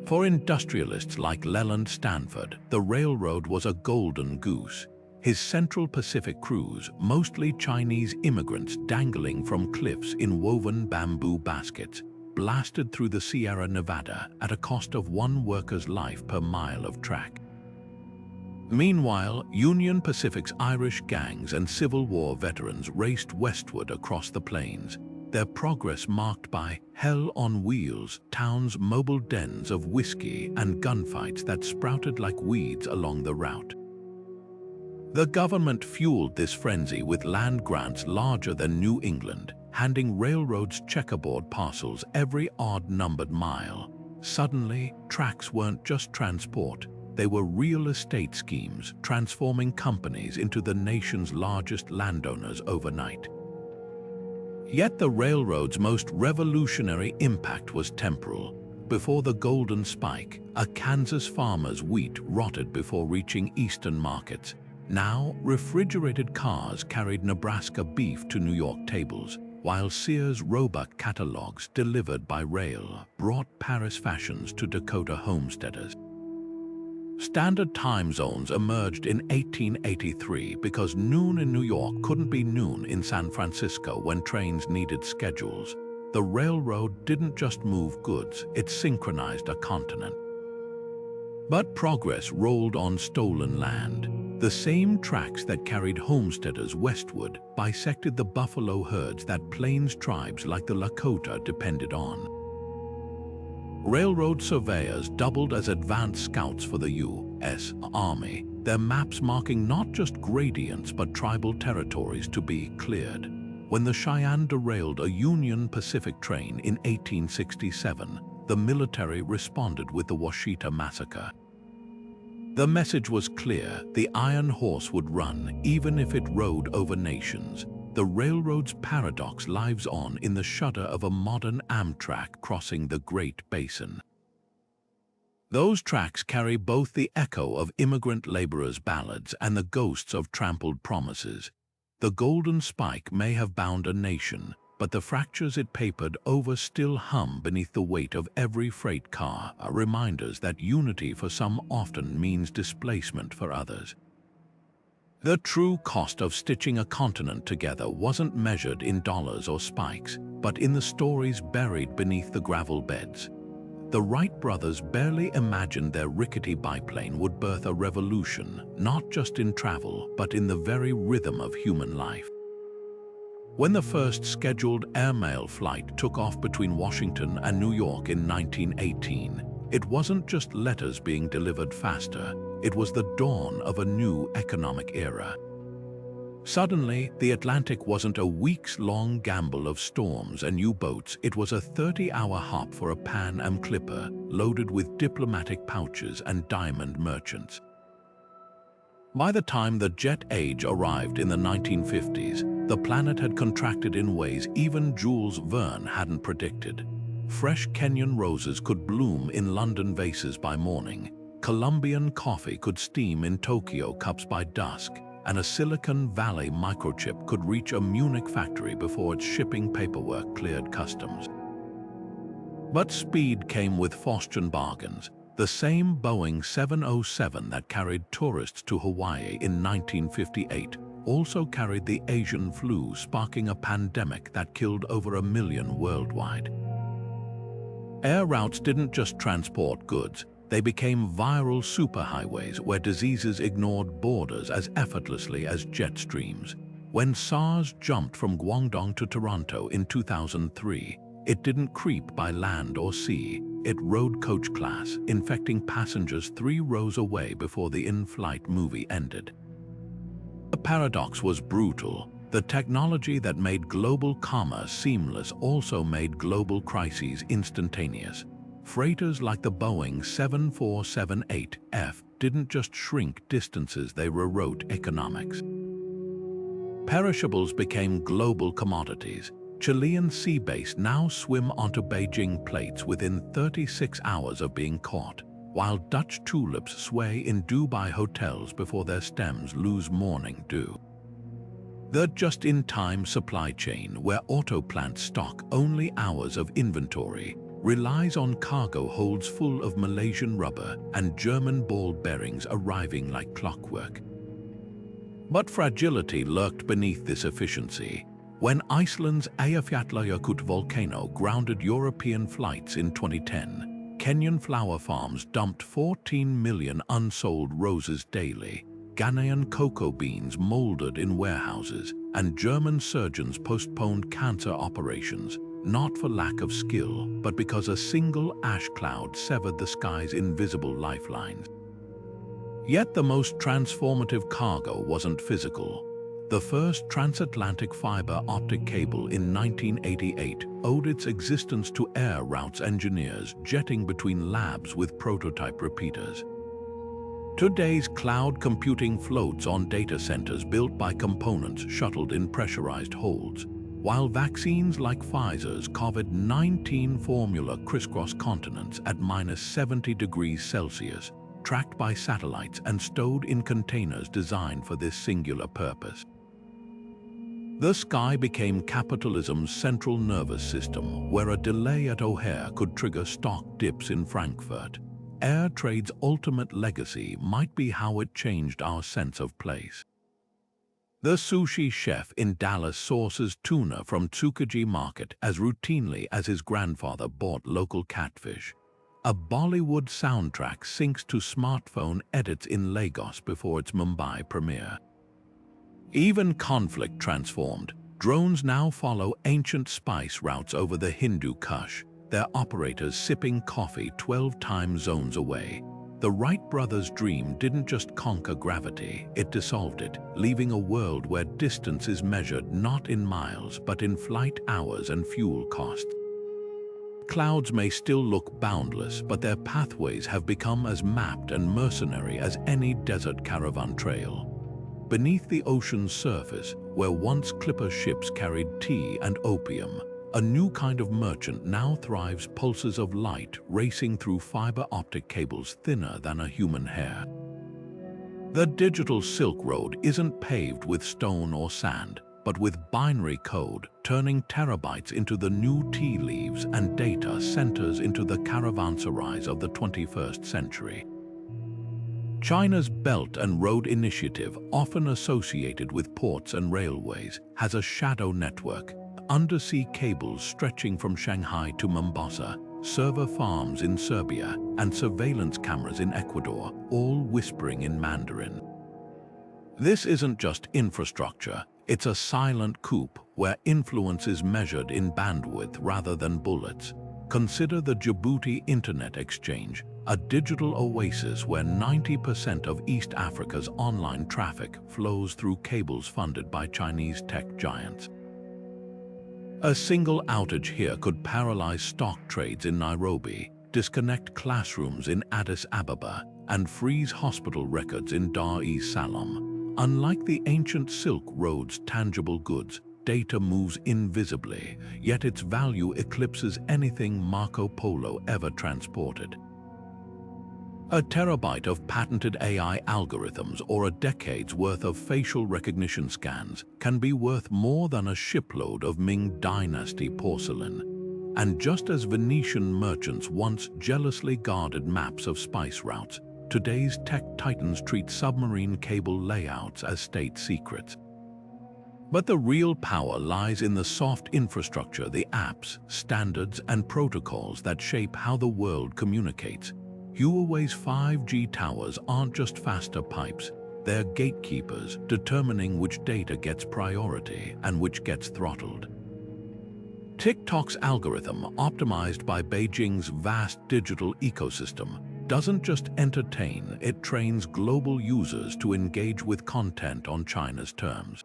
For industrialists like Leland Stanford, the railroad was a golden goose. His Central Pacific crews, mostly Chinese immigrants dangling from cliffs in woven bamboo baskets, blasted through the Sierra Nevada at a cost of one worker's life per mile of track. Meanwhile, Union Pacific's Irish gangs and Civil War veterans raced westward across the plains, their progress marked by hell on wheels, towns' mobile dens of whiskey and gunfights that sprouted like weeds along the route. The government fueled this frenzy with land grants larger than New England, handing railroads checkerboard parcels every odd-numbered mile. Suddenly, tracks weren't just transport. They were real estate schemes, transforming companies into the nation's largest landowners overnight. Yet the railroad's most revolutionary impact was temporal. Before the Golden Spike, a Kansas farmer's wheat rotted before reaching eastern markets. Now, refrigerated cars carried Nebraska beef to New York tables. while Sears Roebuck catalogs delivered by rail brought Paris fashions to Dakota homesteaders. Standard time zones emerged in 1883 because noon in New York couldn't be noon in San Francisco when trains needed schedules. The railroad didn't just move goods, it synchronized a continent. But progress rolled on stolen land. The same tracks that carried homesteaders westward bisected the buffalo herds that plains tribes like the Lakota depended on. Railroad surveyors doubled as advanced scouts for the U.S. Army, their maps marking not just gradients but tribal territories to be cleared. When the Cheyenne derailed a Union Pacific train in 1867, the military responded with the Washita Massacre. The message was clear: the Iron Horse would run, even if it rode over nations. The railroad's paradox lives on in the shudder of a modern Amtrak crossing the Great Basin. Those tracks carry both the echo of immigrant laborers' ballads and the ghosts of trampled promises. The Golden Spike may have bound a nation, but the fractures it papered over still hum beneath the weight of every freight car, reminders that unity for some often means displacement for others. The true cost of stitching a continent together wasn't measured in dollars or spikes, but in the stories buried beneath the gravel beds. The Wright brothers barely imagined their rickety biplane would birth a revolution, not just in travel, but in the very rhythm of human life. When the first scheduled airmail flight took off between Washington and New York in 1918, it wasn't just letters being delivered faster, it was the dawn of a new economic era. Suddenly, the Atlantic wasn't a weeks-long gamble of storms and U-boats, it was a 30-hour hop for a Pan Am clipper loaded with diplomatic pouches and diamond merchants. By the time the jet age arrived in the 1950s, the planet had contracted in ways even Jules Verne hadn't predicted. Fresh Kenyan roses could bloom in London vases by morning, Colombian coffee could steam in Tokyo cups by dusk, and a Silicon Valley microchip could reach a Munich factory before its shipping paperwork cleared customs. But speed came with Faustian bargains. The same Boeing 707 that carried tourists to Hawaii in 1958 also carried the Asian flu, sparking a pandemic that killed over 1 million worldwide. Air routes didn't just transport goods, they became viral superhighways where diseases ignored borders as effortlessly as jet streams. When SARS jumped from Guangdong to Toronto in 2003, it didn't creep by land or sea, it rode coach class, infecting passengers 3 rows away before the in-flight movie ended. The paradox was brutal. The technology that made global commerce seamless also made global crises instantaneous. Freighters like the Boeing 7478F didn't just shrink distances, they rewrote economics. Perishables became global commodities. Chilean sea bass now swim onto Beijing plates within 36 hours of being caught, while Dutch tulips sway in Dubai hotels before their stems lose morning dew. The just-in-time supply chain, where auto plants stock only hours of inventory, relies on cargo holds full of Malaysian rubber and German ball bearings arriving like clockwork. But fragility lurked beneath this efficiency. When Iceland's Eyjafjallajökull volcano grounded European flights in 2010, Kenyan flower farms dumped 14 million unsold roses daily, Ghanaian cocoa beans molded in warehouses, and German surgeons postponed cancer operations, not for lack of skill, but because a single ash cloud severed the sky's invisible lifelines. Yet the most transformative cargo wasn't physical. The first transatlantic fiber optic cable in 1988 owed its existence to air routes engineers jetting between labs with prototype repeaters. Today's cloud computing floats on data centers built by components shuttled in pressurized holds, while vaccines like Pfizer's COVID-19 formula crisscross continents at -70 degrees Celsius, tracked by satellites and stowed in containers designed for this singular purpose. The sky became capitalism's central nervous system, where a delay at O'Hare could trigger stock dips in Frankfurt. Air trade's ultimate legacy might be how it changed our sense of place. The sushi chef in Dallas sources tuna from Tsukiji Market as routinely as his grandfather bought local catfish. A Bollywood soundtrack syncs to smartphone edits in Lagos before its Mumbai premiere. Even conflict transformed. Drones now follow ancient spice routes over the Hindu Kush, their operators sipping coffee 12 time zones away. The Wright brothers' dream didn't just conquer gravity, it dissolved it, leaving a world where distance is measured not in miles but in flight hours and fuel costs. Clouds may still look boundless, but their pathways have become as mapped and mercenary as any desert caravan trail. Beneath the ocean's surface, where once clipper ships carried tea and opium, a new kind of merchant now thrives, pulses of light racing through fiber optic cables thinner than a human hair. The digital Silk Road isn't paved with stone or sand, but with binary code, turning terabytes into the new tea leaves and data centers into the caravanserais of the 21st century. China's Belt and Road Initiative, often associated with ports and railways, has a shadow network. Undersea cables stretching from Shanghai to Mombasa, server farms in Serbia, and surveillance cameras in Ecuador, all whispering in Mandarin. This isn't just infrastructure, it's a silent coup where influence is measured in bandwidth rather than bullets. Consider the Djibouti Internet Exchange, a digital oasis where 90% of East Africa's online traffic flows through cables funded by Chinese tech giants. A single outage here could paralyze stock trades in Nairobi, disconnect classrooms in Addis Ababa, and freeze hospital records in Dar es Salaam. Unlike the ancient Silk Road's tangible goods, data moves invisibly, yet its value eclipses anything Marco Polo ever transported. A terabyte of patented AI algorithms or a decade's worth of facial recognition scans can be worth more than a shipload of Ming Dynasty porcelain. And just as Venetian merchants once jealously guarded maps of spice routes, today's tech titans treat submarine cable layouts as state secrets. But the real power lies in the soft infrastructure, the apps, standards, and protocols that shape how the world communicates. Huawei's 5G towers aren't just faster pipes, they're gatekeepers determining which data gets priority and which gets throttled. TikTok's algorithm, optimized by Beijing's vast digital ecosystem, doesn't just entertain, it trains global users to engage with content on China's terms.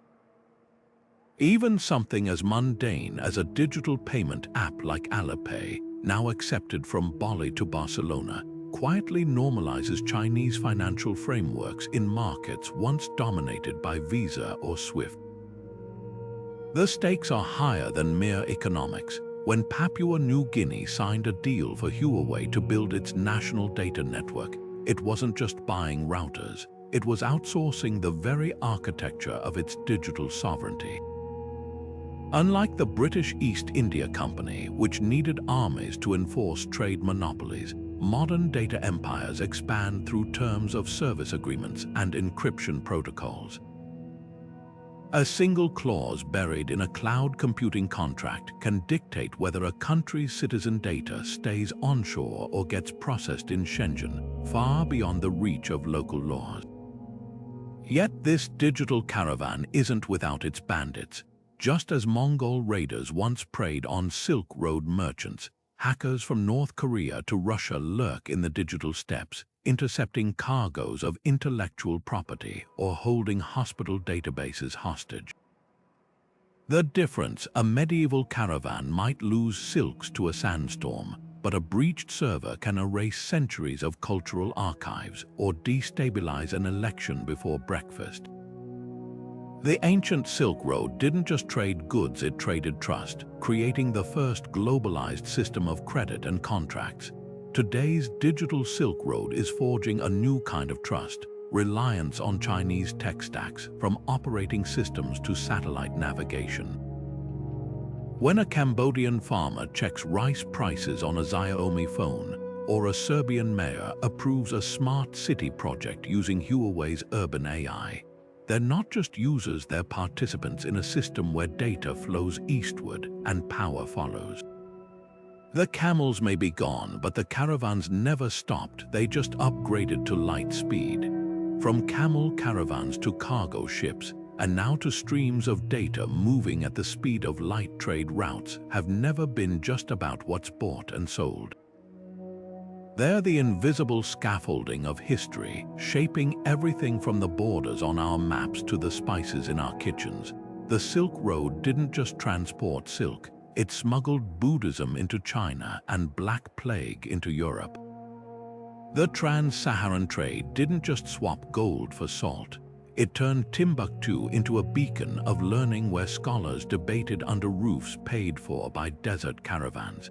Even something as mundane as a digital payment app like Alipay, now accepted from Bali to Barcelona, quietly normalizes Chinese financial frameworks in markets once dominated by Visa or SWIFT. The stakes are higher than mere economics. When Papua New Guinea signed a deal for Huawei to build its national data network, it wasn't just buying routers, it was outsourcing the very architecture of its digital sovereignty. Unlike the British East India Company, which needed armies to enforce trade monopolies, modern data empires expand through terms of service agreements and encryption protocols. A single clause buried in a cloud computing contract can dictate whether a country's citizen data stays onshore or gets processed in Shenzhen, far beyond the reach of local laws. Yet this digital caravan isn't without its bandits. Just as Mongol raiders once preyed on Silk Road merchants, hackers from North Korea to Russia lurk in the digital steppes, intercepting cargoes of intellectual property or holding hospital databases hostage. The difference: a medieval caravan might lose silks to a sandstorm, but a breached server can erase centuries of cultural archives or destabilize an election before breakfast. The ancient Silk Road didn't just trade goods, it traded trust, creating the first globalized system of credit and contracts. Today's digital Silk Road is forging a new kind of trust, reliance on Chinese tech stacks, from operating systems to satellite navigation. When a Cambodian farmer checks rice prices on a Xiaomi phone, or a Serbian mayor approves a smart city project using Huawei's urban AI, they're not just users, they're participants in a system where data flows eastward and power follows. The camels may be gone, but the caravans never stopped, they just upgraded to light speed. From camel caravans to cargo ships, and now to streams of data moving at the speed of light, trade routes have never been just about what's bought and sold. They're the invisible scaffolding of history, shaping everything from the borders on our maps to the spices in our kitchens. The Silk Road didn't just transport silk, it smuggled Buddhism into China and Black Plague into Europe. The Trans-Saharan trade didn't just swap gold for salt. It turned Timbuktu into a beacon of learning where scholars debated under roofs paid for by desert caravans.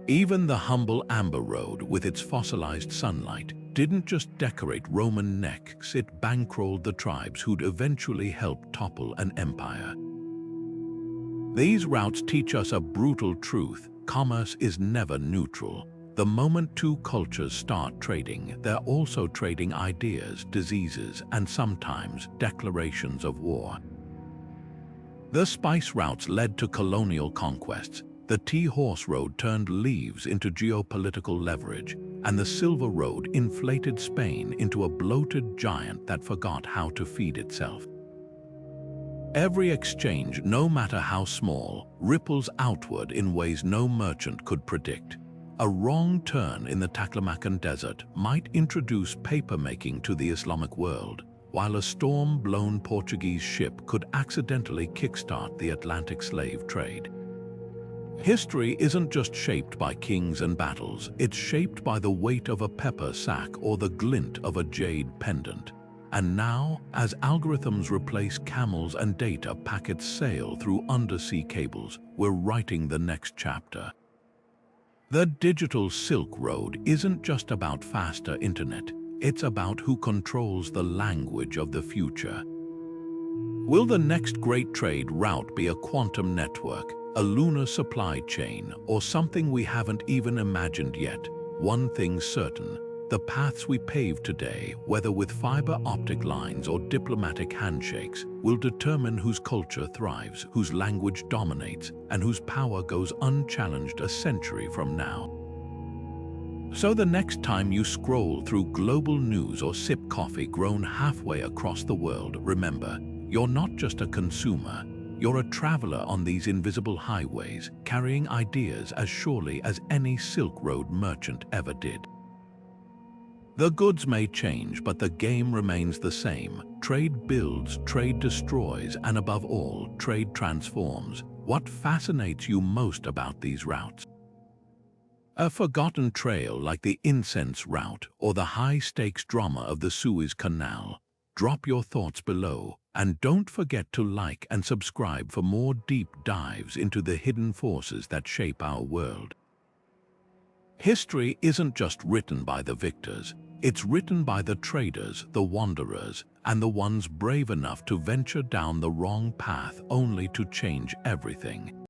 Even the humble Amber Road, with its fossilized sunlight, didn't just decorate Roman necks, it bankrolled the tribes who'd eventually help topple an empire. These routes teach us a brutal truth: commerce is never neutral. The moment two cultures start trading, they're also trading ideas, diseases, and sometimes declarations of war. The spice routes led to colonial conquests. The tea horse road turned leaves into geopolitical leverage, and the silver road inflated Spain into a bloated giant that forgot how to feed itself. Every exchange, no matter how small, ripples outward in ways no merchant could predict. A wrong turn in the Taklamakan Desert might introduce papermaking to the Islamic world, while a storm-blown Portuguese ship could accidentally kickstart the Atlantic slave trade. History isn't just shaped by kings and battles, it's shaped by the weight of a pepper sack or the glint of a jade pendant. And now, as algorithms replace camels and data packets sail through undersea cables, we're writing the next chapter. The digital Silk Road isn't just about faster internet, it's about who controls the language of the future. Will the next great trade route be a quantum network, a lunar supply chain, or something we haven't even imagined yet? One thing's certain: the paths we pave today, whether with fiber optic lines or diplomatic handshakes, will determine whose culture thrives, whose language dominates, and whose power goes unchallenged a century from now. So the next time you scroll through global news or sip coffee grown halfway across the world, remember, you're not just a consumer, you're a traveler on these invisible highways, carrying ideas as surely as any Silk Road merchant ever did. The goods may change, but the game remains the same. Trade builds, trade destroys, and above all, trade transforms. What fascinates you most about these routes? A forgotten trail like the Incense route or the high-stakes drama of the Suez Canal? Drop your thoughts below, and don't forget to like and subscribe for more deep dives into the hidden forces that shape our world. History isn't just written by the victors. It's written by the traders, the wanderers, and the ones brave enough to venture down the wrong path only to change everything.